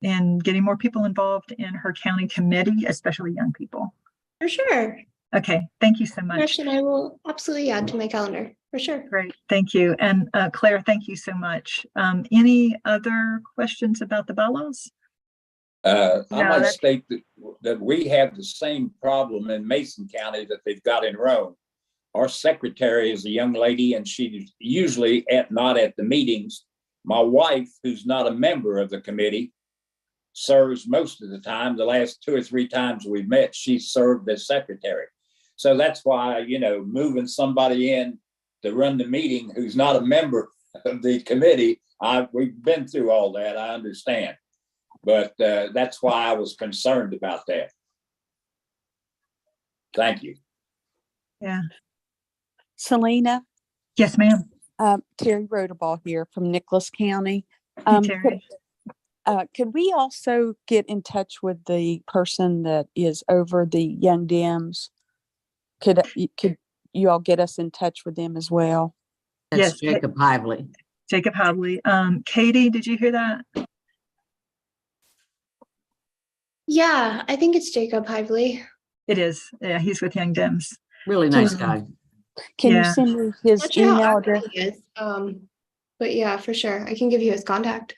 [SPEAKER 1] getting more people involved in her county committee, especially young people.
[SPEAKER 8] For sure.
[SPEAKER 1] Okay, thank you so much.
[SPEAKER 8] And I will absolutely add to my calendar, for sure.
[SPEAKER 1] Great, thank you. And Claire, thank you so much. Any other questions about the bylaws?
[SPEAKER 2] I might state that we have the same problem in Mason County that they've got in Roane. Our secretary is a young lady, and she's usually not at the meetings. My wife, who's not a member of the committee, serves most of the time. The last 2 or 3 times we've met, she served as secretary. So that's why, moving somebody in to run the meeting who's not a member of the committee, we've been through all that, I understand. But that's why I was concerned about that. Thank you.
[SPEAKER 1] Yeah.
[SPEAKER 9] Selena?
[SPEAKER 1] Yes, ma'am.
[SPEAKER 9] Terry Roderball here from Nicholas County.
[SPEAKER 1] Hey, Terry.
[SPEAKER 9] Could we also get in touch with the person that is over the Young Dems? Could you all get us in touch with them as well?
[SPEAKER 5] That's
[SPEAKER 1] Yes,
[SPEAKER 5] Jacob Havley.
[SPEAKER 1] Jacob Havley. Katie, did you hear that?
[SPEAKER 8] Yeah, I think it's Jacob Hively.
[SPEAKER 1] It is. Yeah, he's with Young Dems.
[SPEAKER 5] Really nice guy.
[SPEAKER 9] Can you
[SPEAKER 1] Yeah.
[SPEAKER 9] send me his
[SPEAKER 8] Not sure how
[SPEAKER 9] email
[SPEAKER 8] active
[SPEAKER 9] address?
[SPEAKER 8] he is. But yeah, for sure. I can give you his contact.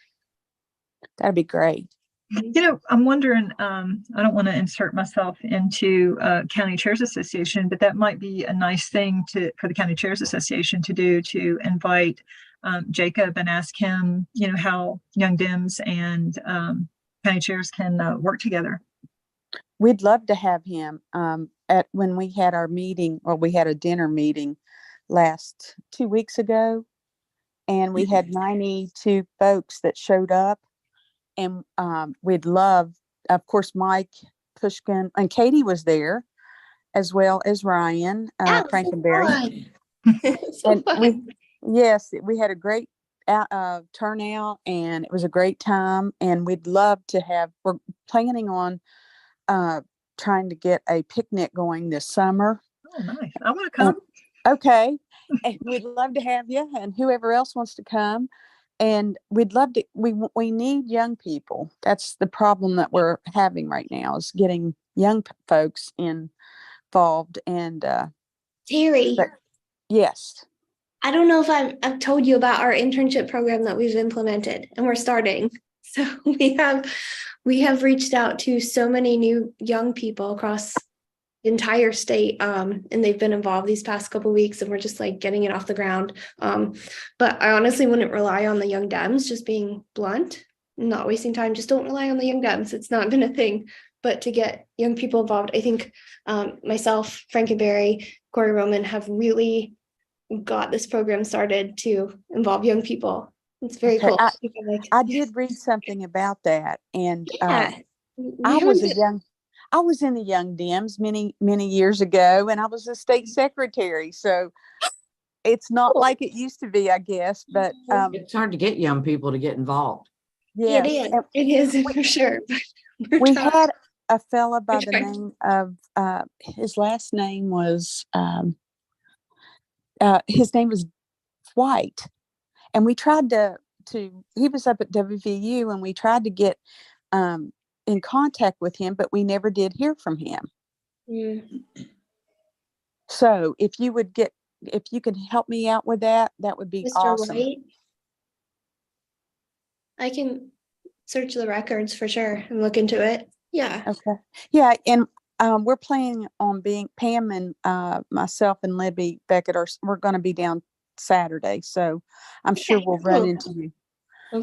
[SPEAKER 9] That'd be great.
[SPEAKER 1] I'm wondering, I don't want to insert myself into County Chairs Association, but that might be a nice thing for the County Chairs Association to do, to invite Jacob and ask him, how Young Dems and County Chairs can work together.
[SPEAKER 9] we'd love to have him at when we had our meeting, or we had a dinner meeting last 2 weeks ago, and we had 92 folks that showed up, and we'd love, of course, Mike Pushkin and Katie was there, as well as Ryan Frankenberry.
[SPEAKER 8] So fun.
[SPEAKER 9] Yes, we had a great turnout, and it was a great time, and we'd love to have, we're planning on trying to get a picnic going this summer.
[SPEAKER 1] Oh, nice. I want to come.
[SPEAKER 9] Okay. And we'd love to have you and whoever else wants to come. And we'd love to, we need young people. That's the problem that we're having right now, is getting young folks involved. And
[SPEAKER 8] Terry,
[SPEAKER 9] yes.
[SPEAKER 8] I don't know if I've told you about our internship program that we've implemented and we're starting. So we have reached out to so many new young people across the entire state, and they've been involved these past couple of weeks, and we're just like getting it off the ground. But I honestly wouldn't rely on the young Dems, just being blunt, not wasting time. Just don't rely on the young Dems. It's not been a thing. But to get young people involved, I think myself, Frankenberry, Corey Roman have really got this program started to involve young people. It's very cool.
[SPEAKER 9] I did read something about that, and
[SPEAKER 8] Yeah,
[SPEAKER 9] I was in the Young Dems many years ago, and I was a state secretary. So it's not like it used to be, I guess. But
[SPEAKER 5] It's hard to get young people to get involved.
[SPEAKER 9] yes,
[SPEAKER 8] it is for sure.
[SPEAKER 9] We had a fella by the name of his last name was White, and we tried to he was up at WVU, and we tried to get in contact with him, but we never did hear from him. So if you could help me out with that, that would be
[SPEAKER 8] Mr.
[SPEAKER 9] awesome.
[SPEAKER 8] White? I can search the records for sure and look into it. Yeah.
[SPEAKER 9] Okay. Yeah, and we're planning on being Pam and myself and Libby Beckett we're going to be down Saturday, so I'm sure we'll run into you.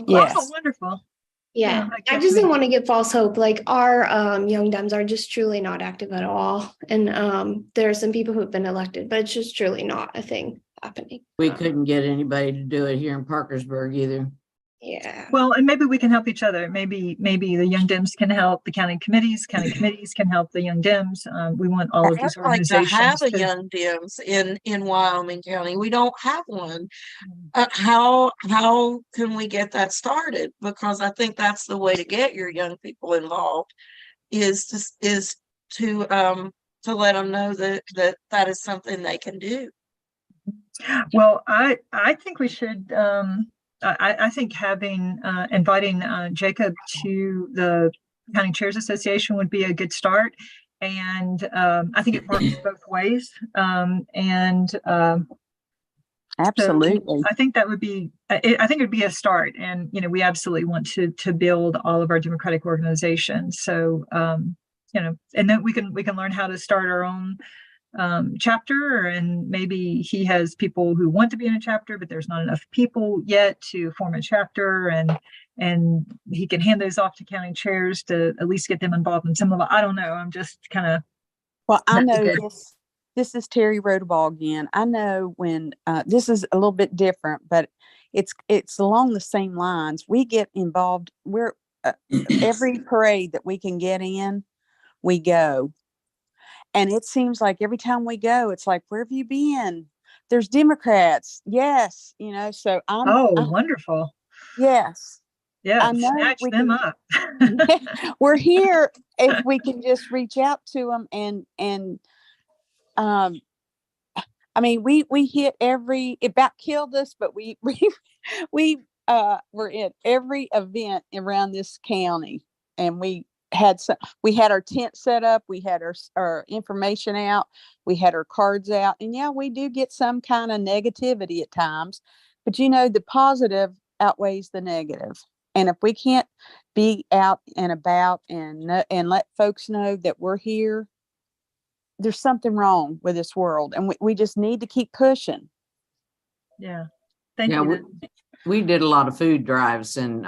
[SPEAKER 1] Yes. Oh, wonderful.
[SPEAKER 8] Yeah, I just didn't want to give false hope. Like our young Dems are just truly not active at all, and there are some people who have been elected, but it's just truly not a thing happening.
[SPEAKER 5] We couldn't get anybody to do it here in Parkersburg either.
[SPEAKER 8] Yeah.
[SPEAKER 1] Well, and maybe we can help each other. Maybe the Young Dems can help the county committees can help the Young Dems. We want all of these organizations.
[SPEAKER 10] I'd like to have a Young Dems in Wyoming County. We don't have one. How can we get that started? Because I think that's the way to get your young people involved, is to let them know that is something they can do.
[SPEAKER 1] Well, I think we should. I think inviting Jacob to the County Chairs Association would be a good start, and I think it works both ways.
[SPEAKER 9] Absolutely,
[SPEAKER 1] so I think that would be. I think it would be a start, and we absolutely want to build all of our democratic organizations. So and then we can learn how to start our own chapter, and maybe he has people who want to be in a chapter, but there's not enough people yet to form a chapter, and he can hand those off to county chairs to at least get them involved in some of it. I don't know. I'm just kind of.
[SPEAKER 9] Well, I know this is Terry Rodeball again. I know when this is a little bit different, but it's along the same lines. We get involved. We're every parade that we can get in, we go. And it seems like every time we go, it's like, where have you been? There's Democrats. Yes. So I'm
[SPEAKER 1] wonderful.
[SPEAKER 9] Yes.
[SPEAKER 1] Yeah. Snatch them up.
[SPEAKER 9] We're here if we can just reach out to them and I mean, we hit it about killed us, but we were in every event around this county, and we had our tent set up, we had our information out, we had our cards out, and yeah, we do get some kind of negativity at times, but the positive outweighs the negative. And if we can't be out and about and let folks know that we're here, there's something wrong with this world, and we just need to keep pushing.
[SPEAKER 1] Yeah. Thank you.
[SPEAKER 5] We did a lot of food drives, and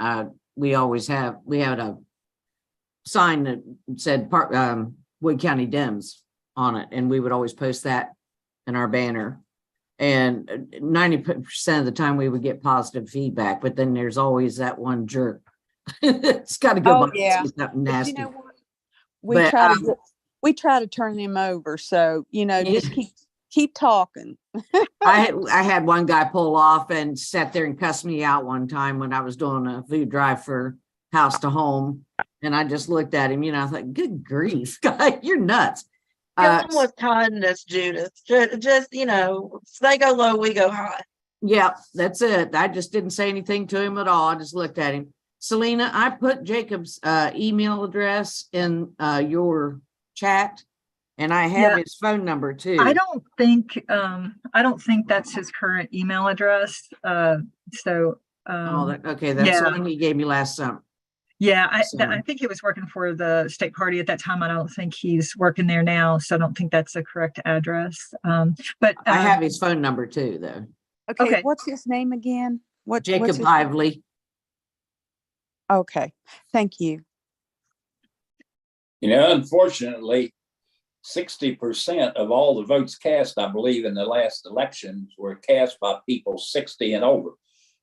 [SPEAKER 5] we had a sign that said Wood County Dems on it, and we would always post that in our banner. And 90% of the time we would get positive feedback, but then there's always that one jerk. It's got to go
[SPEAKER 9] Oh,
[SPEAKER 5] by
[SPEAKER 9] yeah.
[SPEAKER 5] something
[SPEAKER 9] But
[SPEAKER 5] nasty.
[SPEAKER 9] you know what?
[SPEAKER 5] But,
[SPEAKER 9] We try to turn him over. So, you know,
[SPEAKER 5] Yeah.
[SPEAKER 9] just keep talking.
[SPEAKER 5] I had one guy pull off and sat there and cuss me out one time when I was doing a food drive for House to Home. And I just looked at him, you know, I thought, good grief, guy, you're nuts.
[SPEAKER 10] Kill them with kindness, Judith. Just, you know, they go low, we go high.
[SPEAKER 5] Yeah, that's it. I just didn't say anything to him at all. I just looked at him. Selena, I put Jacob's email address in your chat, and I have his phone number too.
[SPEAKER 1] I don't think that's his current email address. Okay,
[SPEAKER 5] that's the one he gave me last summer.
[SPEAKER 1] Yeah, I think he was working for the state party at that time. I don't think he's working there now, so I don't think that's the correct address. But
[SPEAKER 5] I have his phone number too, though.
[SPEAKER 9] Okay. What's his name again?
[SPEAKER 5] Jacob Lively.
[SPEAKER 9] Okay, thank you.
[SPEAKER 2] You know, unfortunately, 60% of all the votes cast, I believe, in the last elections were cast by people 60 and over.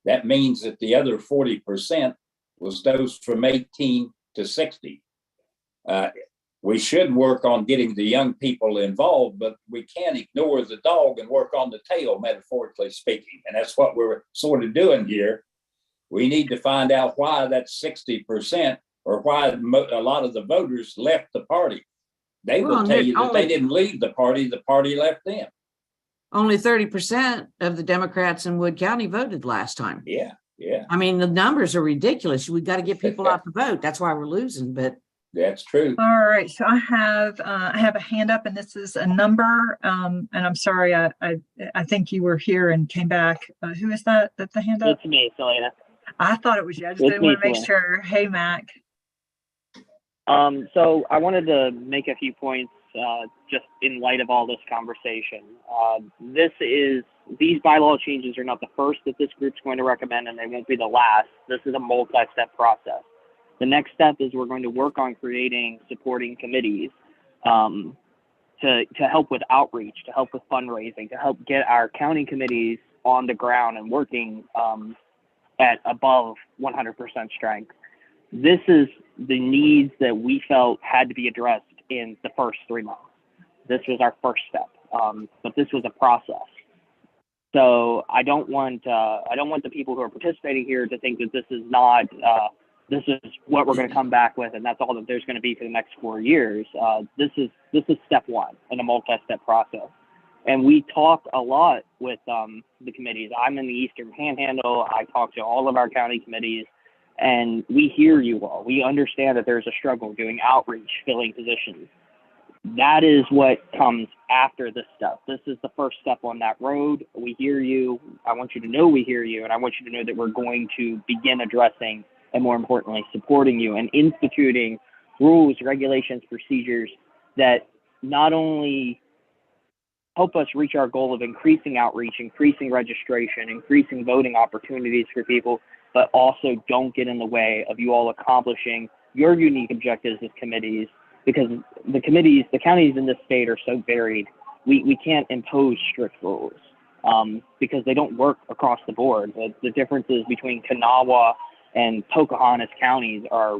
[SPEAKER 2] That means that the other 40% was those from 18 to 60. We should work on getting the young people involved, but we can't ignore the dog and work on the tail, metaphorically speaking. And that's what we're sort of doing here. We need to find out why that 60% or why a lot of the voters left the party. They will tell you that they didn't leave the party left them.
[SPEAKER 5] Only 30% of the Democrats in Wood County voted last time.
[SPEAKER 2] Yeah.
[SPEAKER 5] I mean, the numbers are ridiculous. We got to get people out to vote. That's why we're losing, but
[SPEAKER 2] that's true.
[SPEAKER 1] All right, so I have a hand up, and this is a number. And I'm sorry, I think you were here and came back. Who is that? That's the hand up?
[SPEAKER 3] It's me, Selena.
[SPEAKER 1] I thought it was you. I just didn't want to make sure. Hey, Mac.
[SPEAKER 3] So I wanted to make a few points just in light of all this conversation. These bylaw changes are not the first that this group's going to recommend, and they won't be the last. This is a multi-step process. The next step is we're going to work on creating supporting committees to help with outreach, to help with fundraising, to help get our county committees on the ground and working at above 100% strength. This is the needs that we felt had to be addressed in the first 3 months. This was our first step, but this was a process. So I don't want the people who are participating here to think that this is not this is what we're going to come back with, and that's all that there's going to be for the next 4 years. This is step one in a multi-step process. And we talk a lot with the committees. I'm in the Eastern Panhandle. I talk to all of our county committees, and we hear you all. We understand that there's a struggle doing outreach, filling positions. That is what comes after this step. This is the first step on that road. We hear you. I want you to know we hear you, and I want you to know that we're going to begin addressing and, more importantly, supporting you and instituting rules, regulations, procedures that not only help us reach our goal of increasing outreach, increasing registration, increasing voting opportunities for people, but also don't get in the way of you all accomplishing your unique objectives as committees, because the counties in this state are so varied. We can't impose strict rules because they don't work across the board. The differences between Kanawha and Pocahontas counties are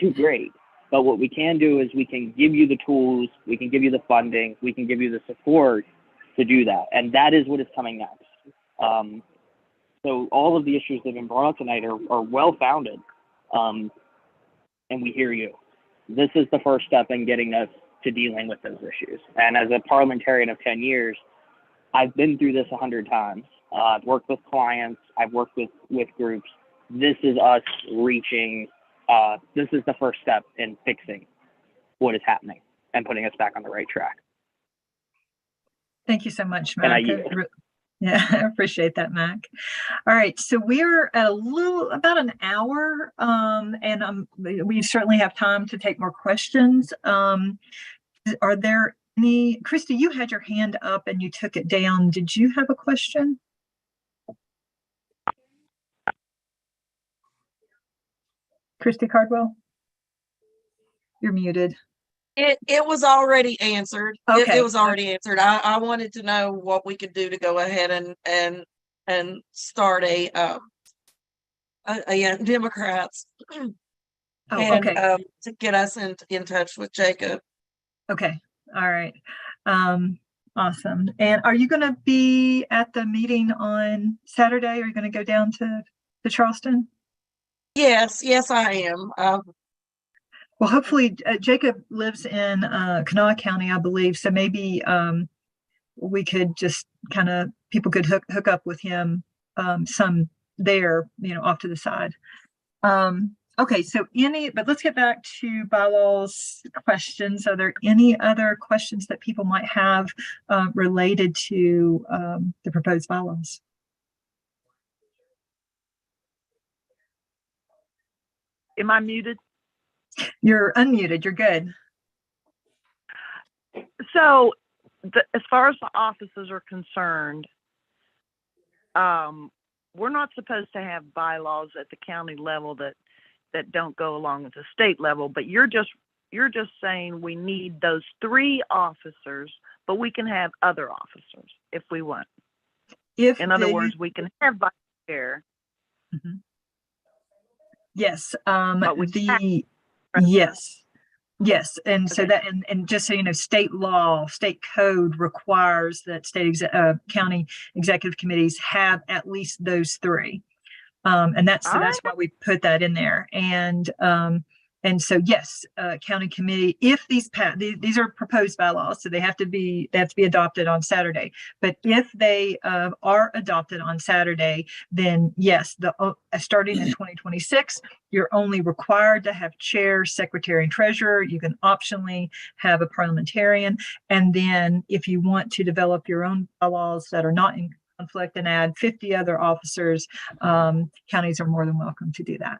[SPEAKER 3] too great. But what we can do is we can give you the tools, we can give you the funding, we can give you the support to do that. And that is what is coming next. So all of the issues that have been brought up tonight are well-founded, and we hear you. This is the first step in getting us to dealing with those issues. And as a parliamentarian of 10 years, I've been through this 100 times. I've worked with clients, I've worked with groups. This is us reaching, this is the first step in fixing what is happening and putting us back on the right track.
[SPEAKER 1] Thank you so much, Mac. Yeah, I appreciate that, Mac. All right, so we're at about an hour, and we certainly have time to take more questions. Are there any, Christy, you had your hand up and you took it down. Did you have a question? Christy Cardwell? You're muted.
[SPEAKER 10] It was already answered.
[SPEAKER 1] Okay.
[SPEAKER 10] It was already answered. I wanted to know what we could do to go ahead and start a Young Democrats
[SPEAKER 1] Oh,
[SPEAKER 10] and
[SPEAKER 1] okay.
[SPEAKER 10] to get us in touch with Jacob.
[SPEAKER 1] Okay. All right. Awesome. And are you going to be at the meeting on Saturday? Are you going to go down to Charleston?
[SPEAKER 10] Yes, I am.
[SPEAKER 1] Well, hopefully Jacob lives in Kanawha County, I believe. So maybe we could just people could hook up with him some there, off to the side. Okay, so but let's get back to bylaws questions. Are there any other questions that people might have related to the proposed bylaws?
[SPEAKER 7] Am I muted?
[SPEAKER 1] You're unmuted. You're good.
[SPEAKER 7] So as far as the offices are concerned, we're not supposed to have bylaws at the county level that don't go along with the state level, but you're just saying we need those 3 officers, but we can have other officers if we want. In other words, we can have vice chair.
[SPEAKER 1] Mm-hmm. Yes. Yes. And okay. So that, and just so you know, state code requires that county executive committees have at least those 3. And that's why we put that in there. And so, yes, county committee, if these are proposed bylaws, so they have to be adopted on Saturday. But if they are adopted on Saturday, then yes, starting in 2026, you're only required to have chair, secretary, and treasurer. You can optionally have a parliamentarian. And then if you want to develop your own bylaws that are not in conflict and add 50 other officers, counties are more than welcome to do that.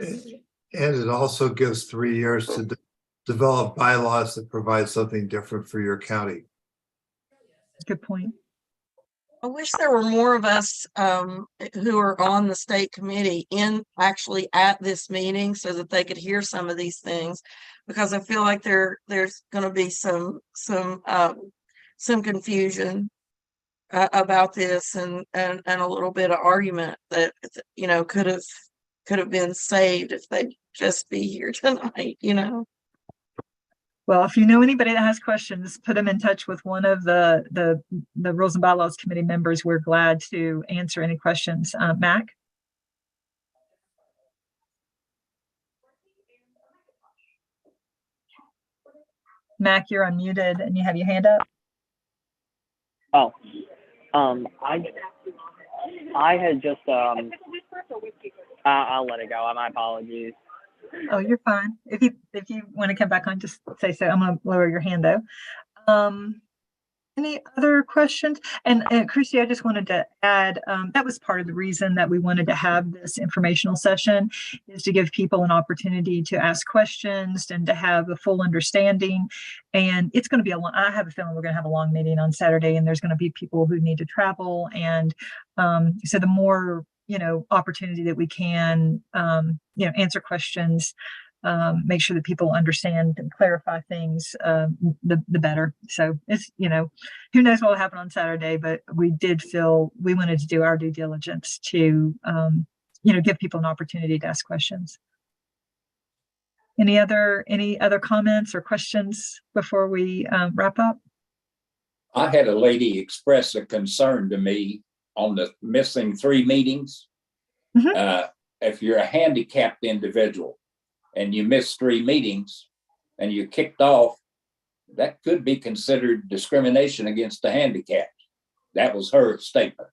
[SPEAKER 4] And it also gives 3 years to develop bylaws that provide something different for your county.
[SPEAKER 1] Good point.
[SPEAKER 10] I wish there were more of us who are on the state committee actually at this meeting so that they could hear some of these things, because I feel like there's going to be some confusion about this and a little bit of argument that could have been saved if they'd just be here tonight,
[SPEAKER 1] Well, if you know anybody that has questions, put them in touch with one of the Rules and Bylaws Committee members. We're glad to answer any questions. Mac? Mac, you're unmuted and you have your hand up.
[SPEAKER 3] Oh, I had just I'll let it go. My apologies.
[SPEAKER 1] Oh, you're fine. If you want to come back on, just say so. I'm going to lower your hand though. Any other questions? And Christy, I just wanted to add, that was part of the reason that we wanted to have this informational session, is to give people an opportunity to ask questions and to have a full understanding. And it's going to be I have a feeling we're going to have a long meeting on Saturday, and there's going to be people who need to travel. And so the more, opportunity that we can, answer questions, make sure that people understand and clarify things, the better. So it's, who knows what will happen on Saturday, but we did feel we wanted to do our due diligence to, give people an opportunity to ask questions. Any other comments or questions before we wrap up?
[SPEAKER 2] I had a lady express a concern to me on the missing 3 meetings. Mm-hmm. If you're a handicapped individual and you miss 3 meetings and you're kicked off, that could be considered discrimination against the handicapped. That was her statement.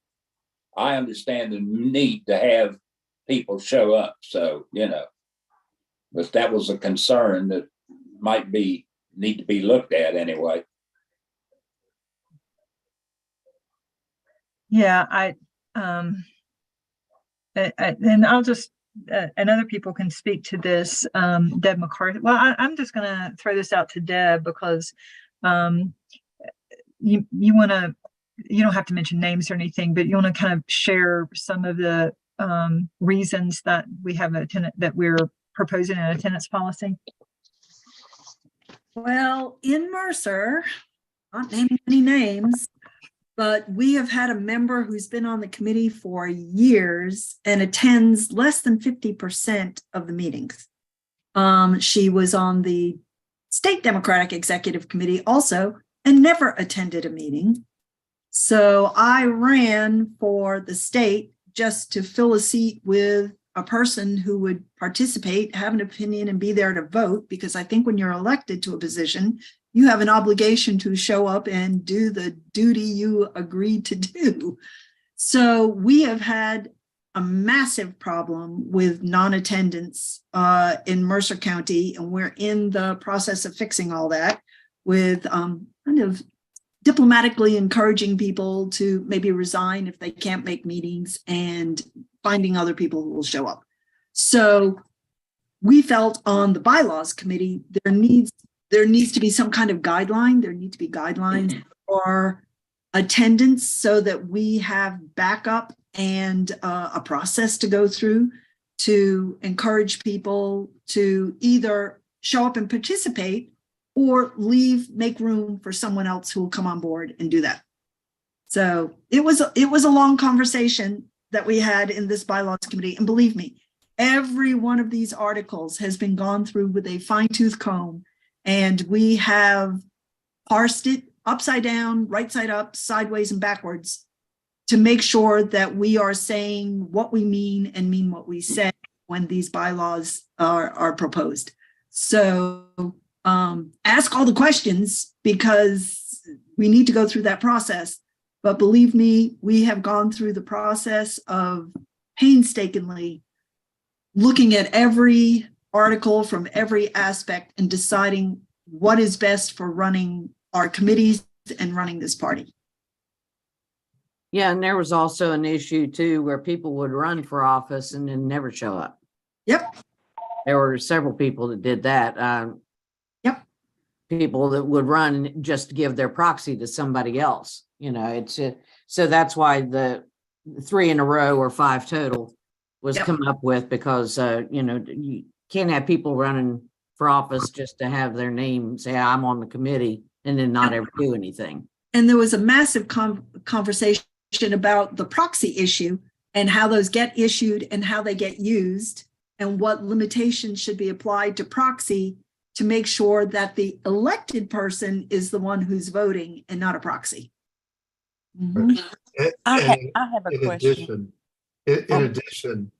[SPEAKER 2] I understand the need to have people show up. So, but that was a concern that might need to be looked at anyway.
[SPEAKER 1] Yeah, and I'll just, and other people can speak to this, Deb McCarthy. Well, I'm just going to throw this out to Deb because you don't have to mention names or anything, but you want to kind of share some of the reasons that we have a tenant that we're proposing an attendance policy?
[SPEAKER 11] Well, in Mercer, not naming any names, but we have had a member who's been on the committee for years and attends less than 50% of the meetings. She was on the State Democratic Executive Committee also and never attended a meeting. So I ran for the state just to fill a seat with a person who would participate, have an opinion, and be there to vote, because I think when you're elected to a position, you have an obligation to show up and do the duty you agreed to do. So we have had a massive problem with non-attendance in Mercer County, and we're in the process of fixing all that with kind of diplomatically encouraging people to maybe resign if they can't make meetings and finding other people who will show up. So we felt on the bylaws committee, there needs to be some kind of guideline. There need to be guidelines for attendance so that we have backup and a process to go through to encourage people to either show up and participate or leave, make room for someone else who will come on board and do that. So it was a long conversation that we had in this bylaws committee. And believe me, every one of these articles has been gone through with a fine-tooth comb, and we have parsed it upside down, right side up, sideways, and backwards to make sure that we are saying what we mean and mean what we say when these bylaws are proposed. So ask all the questions, because we need to go through that process. But believe me, we have gone through the process of painstakingly looking at every article from every aspect and deciding what is best for running our committees and running this party.
[SPEAKER 5] Yeah, and there was also an issue too where people would run for office and then never show up.
[SPEAKER 11] Yep.
[SPEAKER 5] There were several people that did that.
[SPEAKER 11] Yep.
[SPEAKER 5] People that would run just to give their proxy to somebody else. You know, it's so that's why the 3 in a row or 5 total was
[SPEAKER 11] Yep.
[SPEAKER 5] come up with, because you know, you can't have people running for office just to have their name say I'm on the committee and then not
[SPEAKER 11] Yep.
[SPEAKER 5] ever do anything.
[SPEAKER 11] And there was a massive conversation about the proxy issue and how those get issued and how they get used and what limitations should be applied to proxy to make sure that the elected person is the one who's voting and not a proxy. Mhm.
[SPEAKER 9] I have a question.
[SPEAKER 4] In addition,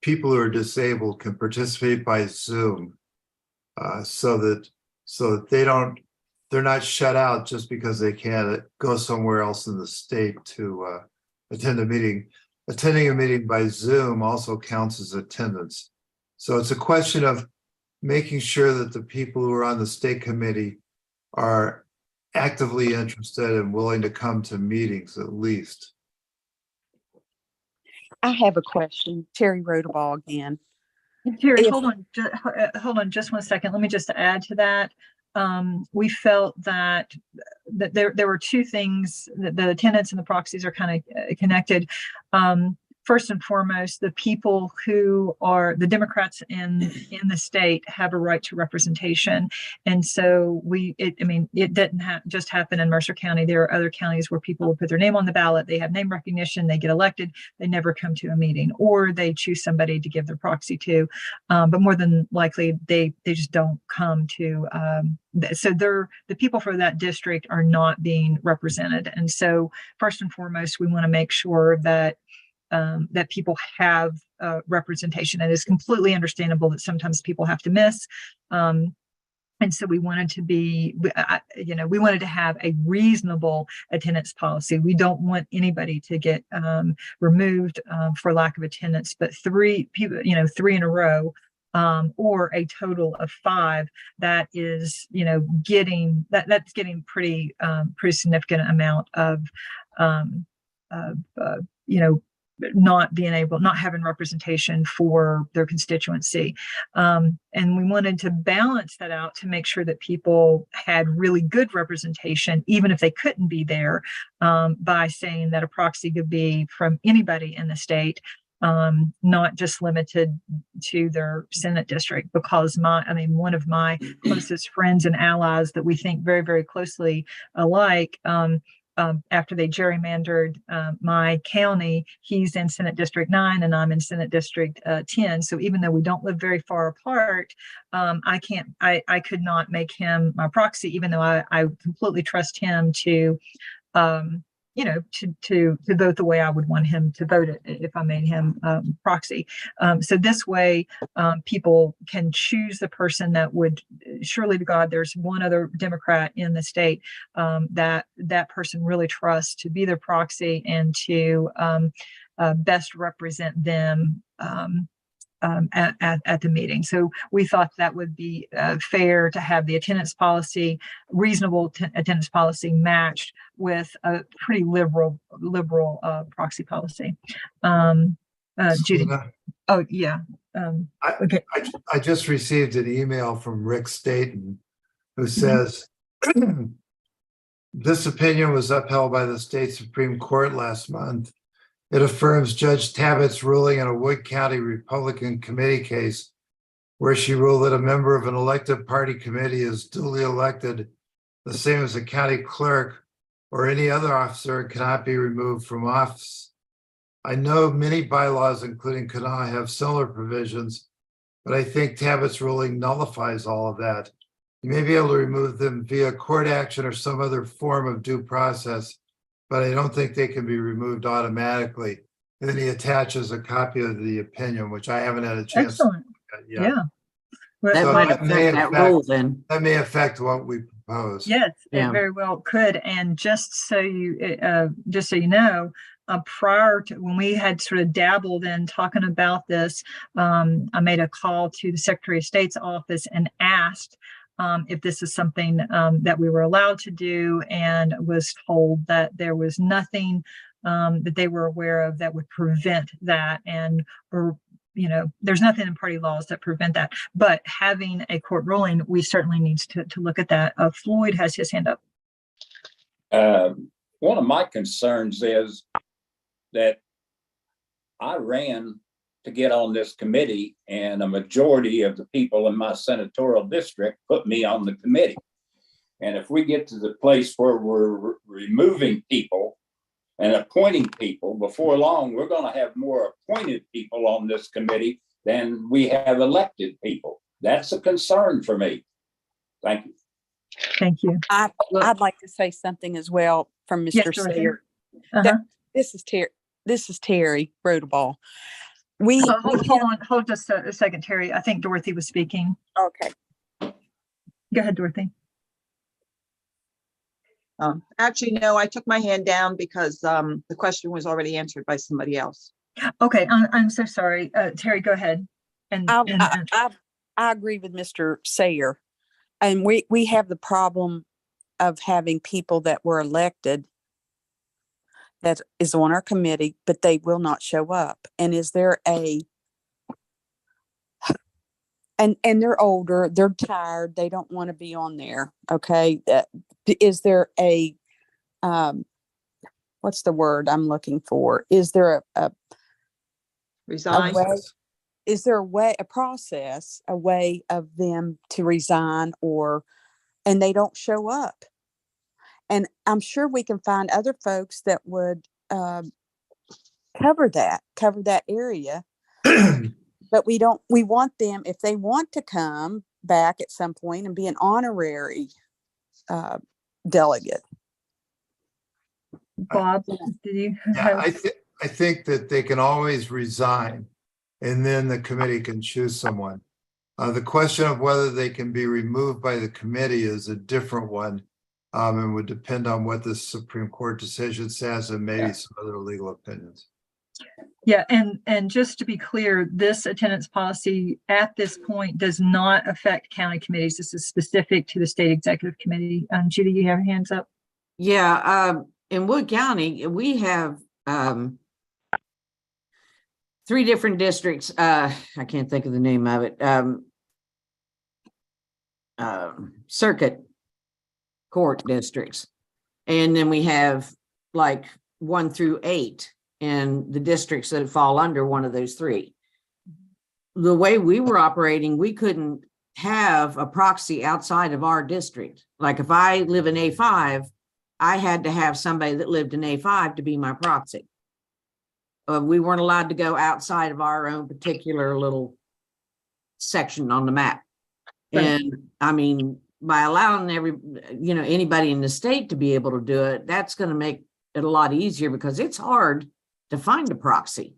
[SPEAKER 4] people who are disabled can participate by Zoom, so that they're not shut out just because they can't go somewhere else in the state to attend a meeting. Attending a meeting by Zoom also counts as attendance. So it's a question of making sure that the people who are on the state committee are actively interested and willing to come to meetings at least.
[SPEAKER 9] I have a question. Terry Rodeball again.
[SPEAKER 1] Terry,
[SPEAKER 9] If-
[SPEAKER 1] hold on just one second. Let me just add to that. We felt that there were two things, that the attendance and the proxies are kind of connected. First and foremost, the people who are the Democrats in the state have a right to representation. And so it didn't just happen in Mercer County. There are other counties where people will put their name on the ballot. They have name recognition. They get elected. They never come to a meeting, or they choose somebody to give their proxy to. But more than likely, they just don't come to. So the people for that district are not being represented. And so first and foremost, we want to make sure that that people have representation. And it's completely understandable that sometimes people have to miss. And so we wanted to we wanted to have a reasonable attendance policy. We don't want anybody to get removed for lack of attendance, but 3 people, 3 in a row, or a total of 5, that is, that's getting pretty significant amount of, not having representation for their constituency. And we wanted to balance that out to make sure that people had really good representation, even if they couldn't be there, by saying that a proxy could be from anybody in the state. not just limited to their Senate district, because one of my closest friends and allies that we think very, very closely alike, after they gerrymandered my county, he's in Senate District 9 and I'm in Senate District 10. So even though we don't live very far apart, I could not make him my proxy, even though I completely trust him to to vote the way I would want him to vote it if I made him proxy. So this way, people can choose the person that would, surely to God, there's one other Democrat in the state that person really trusts to be their proxy and to best represent them at the meeting. So we thought that would be fair to have the attendance policy, reasonable attendance policy, matched with a pretty liberal proxy policy. Judy.
[SPEAKER 4] Tina,
[SPEAKER 1] Oh yeah. Okay.
[SPEAKER 4] I just received an email from Rick Staten who says, this opinion was upheld by the state Supreme Court last month. It affirms Judge Tabbitt's ruling in a Wood County Republican committee case where she ruled that a member of an elected party committee is duly elected, the same as a county clerk or any other officer, and cannot be removed from office. I know many bylaws, including Kanawha, have similar provisions, but I think Tabbitt's ruling nullifies all of that. You may be able to remove them via court action or some other form of due process, but I don't think they can be removed automatically. And then he attaches a copy of the opinion, which I haven't had a chance
[SPEAKER 1] Excellent.
[SPEAKER 4] to look at yet.
[SPEAKER 1] Yeah.
[SPEAKER 5] That
[SPEAKER 4] So
[SPEAKER 5] might
[SPEAKER 4] that may
[SPEAKER 5] affect that rule then.
[SPEAKER 4] That may affect what we propose.
[SPEAKER 1] Yes,
[SPEAKER 5] Yeah.
[SPEAKER 1] it very well could. And just so you know, prior to when we had sort of dabbled in talking about this, I made a call to the Secretary of State's office and asked if this is something that we were allowed to do, and was told that there was nothing that they were aware of that would prevent that, there's nothing in party laws that prevent that. But having a court ruling, we certainly need to look at that. Floyd has his hand up.
[SPEAKER 2] One of my concerns is that I ran to get on this committee, and a majority of the people in my senatorial district put me on the committee. And if we get to the place where we're removing people and appointing people, before long, we're going to have more appointed people on this committee than we have elected people. That's a concern for me. Thank you.
[SPEAKER 1] Thank you.
[SPEAKER 9] I'd like to say something as well from Mr.
[SPEAKER 1] Yes, Dorothy.
[SPEAKER 9] Sayer.
[SPEAKER 1] Uh-huh.
[SPEAKER 9] This is Terry Rodeball.
[SPEAKER 1] Hold just a second, Terry. I think Dorothy was speaking.
[SPEAKER 9] Okay.
[SPEAKER 1] Go ahead, Dorothy.
[SPEAKER 6] Actually, no, I took my hand down because the question was already answered by somebody else.
[SPEAKER 1] Okay, I'm so sorry. Terry, go ahead.
[SPEAKER 9] I agree with Mr. Sayer. And we have the problem of having people that were elected that is on our committee, but they will not show up. And is there and they're older, they're tired, they don't want to be on there. Okay. Is there what's the word I'm looking for? Is there
[SPEAKER 6] Resign.
[SPEAKER 9] Is there a process, a way of them to resign and they don't show up? And I'm sure we can find other folks that would cover that area. But we want them, if they want to come back at some point and be an honorary delegate.
[SPEAKER 1] Bob, did you?
[SPEAKER 4] Yeah, I think that they can always resign and then the committee can choose someone. The question of whether they can be removed by the committee is a different one, and would depend on what the Supreme Court decision says and maybe some other legal opinions.
[SPEAKER 1] Yeah, and just to be clear, this attendance policy at this point does not affect county committees. This is specific to the state executive committee. Judy, you have your hands up.
[SPEAKER 5] Yeah, in Wood County, we have 3 different districts. I can't think of the name of it. Circuit court districts. And then we have like 1 through 8 in the districts that fall under one of those three. The way we were operating, we couldn't have a proxy outside of our district. Like if I live in A5, I had to have somebody that lived in A5 to be my proxy. We weren't allowed to go outside of our own particular little section on the map.
[SPEAKER 1] Right.
[SPEAKER 5] And I mean, by allowing anybody in the state to be able to do it, that's going to make it a lot easier, because it's hard to find a proxy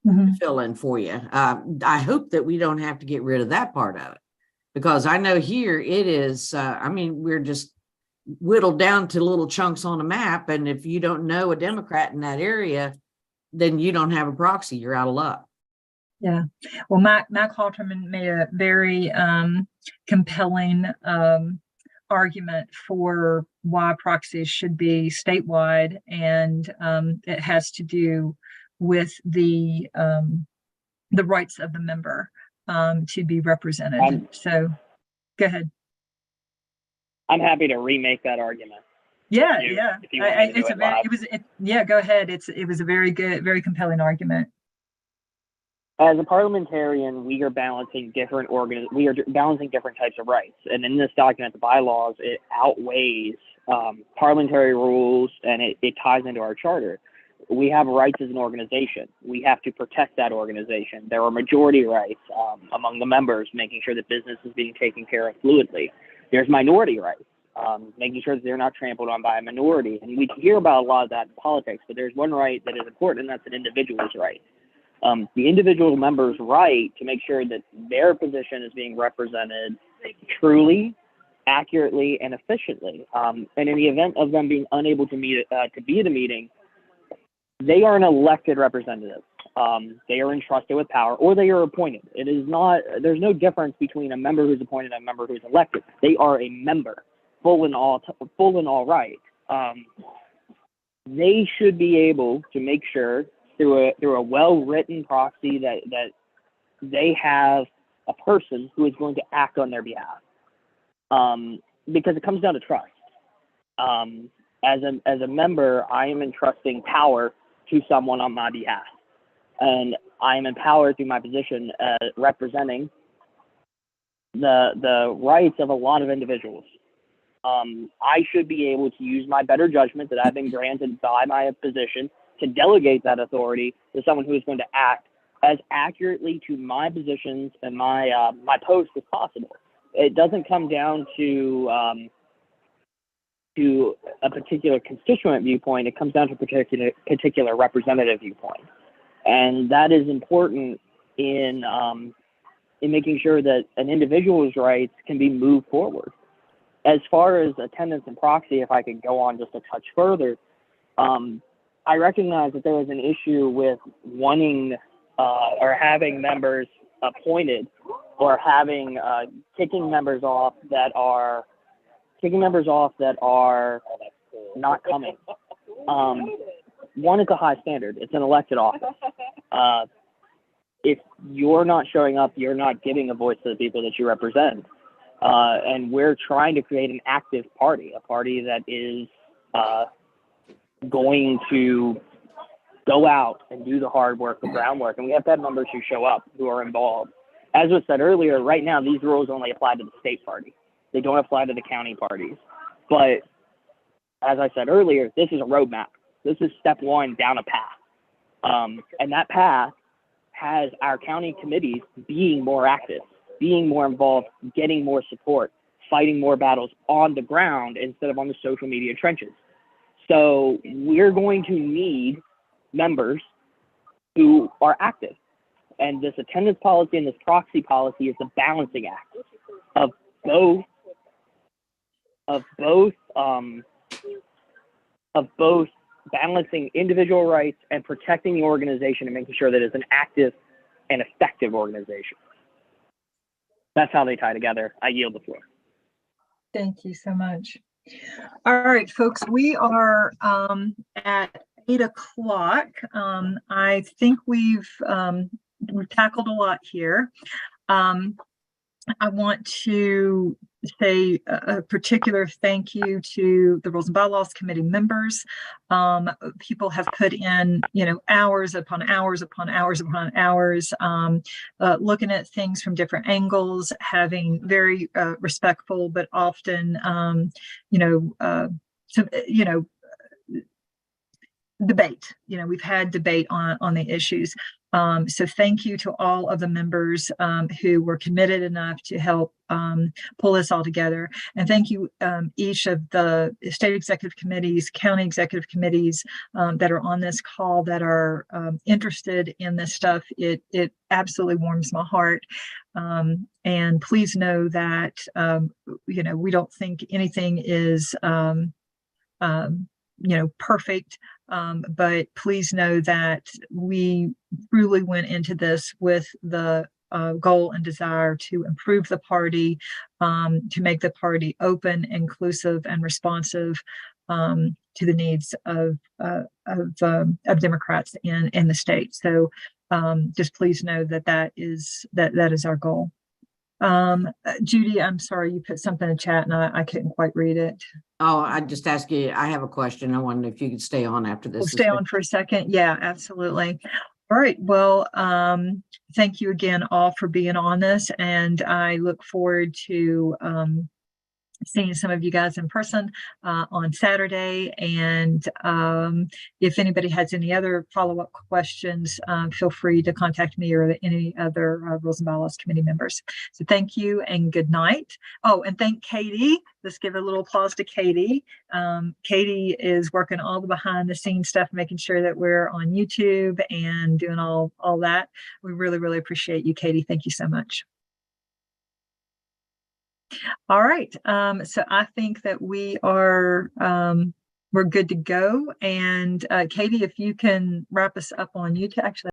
[SPEAKER 5] to fill in for you. I hope that we don't have to get rid of that part of it, because I know here it is, we're just whittled down to little chunks on a map. And if you don't know a Democrat in that area, then you don't have a proxy. You're out of luck.
[SPEAKER 1] Yeah. Well, Mac Halterman made a very compelling argument for why proxies should be statewide, and it has to do with the rights of the member to be represented. So go ahead.
[SPEAKER 3] I'm happy to remake that argument.
[SPEAKER 1] Yeah,
[SPEAKER 3] If you want me to do it live.
[SPEAKER 1] Go ahead. It was a very good, very compelling argument.
[SPEAKER 3] As a parliamentarian, we are balancing different types of rights. And in this document, the bylaws, it outweighs parliamentary rules, and it ties into our charter. We have rights as an organization. We have to protect that organization. There are majority rights among the members, making sure that business is being taken care of fluidly. There's minority rights, making sure that they're not trampled on by a minority. And we hear about a lot of that in politics, but there's one right that is important, and that's an individual's right. The individual member's right to make sure that their position is being represented truly, accurately, and efficiently. And in the event of them being unable to be at a meeting, they are an elected representative. They are entrusted with power, or they are appointed. There's no difference between a member who's appointed and a member who's elected. They are a member, full and all right. They should be able to make sure through a well-written proxy that they have a person who is going to act on their behalf, because it comes down to trust. As a member, I am entrusting power to someone on my behalf, and I am empowered through my position representing the rights of a lot of individuals. I should be able to use my better judgment that I've been granted by my position to delegate that authority to someone who is going to act as accurately to my positions and my post as possible. It doesn't come down to a particular constituent viewpoint. It comes down to a particular representative viewpoint, and that is important in making sure that an individual's rights can be moved forward. As far as attendance and proxy, if I could go on just a touch further, I recognize that there was an issue with wanting or having members appointed, or having kicking members off that are not coming. One, it's a high standard. It's an elected office. If you're not showing up, you're not giving a voice to the people that you represent. And we're trying to create an active party, a party that is going to go out and do the hard work, the groundwork. And we have to have members who show up, who are involved. As was said earlier, right now, these rules only apply to the state party. They don't apply to the county parties. But as I said earlier, this is a roadmap. This is step one down a path. And that path has our county committees being more active, being more involved, getting more support, fighting more battles on the ground instead of on the social media trenches. So we're going to need members who are active. And this attendance policy and this proxy policy is the balancing act of both balancing individual rights and protecting the organization and making sure that it's an active and effective organization. That's how they tie together. I yield the floor.
[SPEAKER 1] Thank you so much. All right, folks, we are at 8 o'clock. I think we've tackled a lot here. I want to say a particular thank you to the Rules and Bylaws Committee members. People have put in, hours upon hours upon hours upon hours, looking at things from different angles, having very respectful, but often, debate. We've had debate on the issues. So thank you to all of the members who were committed enough to help pull this all together. And thank you each of the state executive committees, county executive committees that are on this call that are interested in this stuff. It absolutely warms my heart. And please know that, we don't think anything is, perfect. But please know that we truly went into this with the goal and desire to improve the party, to make the party open, inclusive, and responsive to the needs of Democrats in the state. So just please know that is our goal. Judy, I'm sorry, you put something in chat and I couldn't quite read it.
[SPEAKER 5] Oh, I just asked you, I have a question. I wondered if you could stay on after this.
[SPEAKER 1] We'll stay on for a second. Yeah, absolutely. All right. Well, thank you again all for being on this. And I look forward to seeing some of you guys in person on Saturday. And if anybody has any other follow-up questions, feel free to contact me or any other Rules and Bylaws Committee members. So thank you and good night. Oh, and thank Katie. Let's give a little applause to Katie. Katie is working all the behind the scenes stuff, making sure that we're on YouTube and doing all that. We really, really appreciate you, Katie. Thank you so much. All right. So I think that we're good to go. And Katie, if you can wrap us up on YouTube, actually.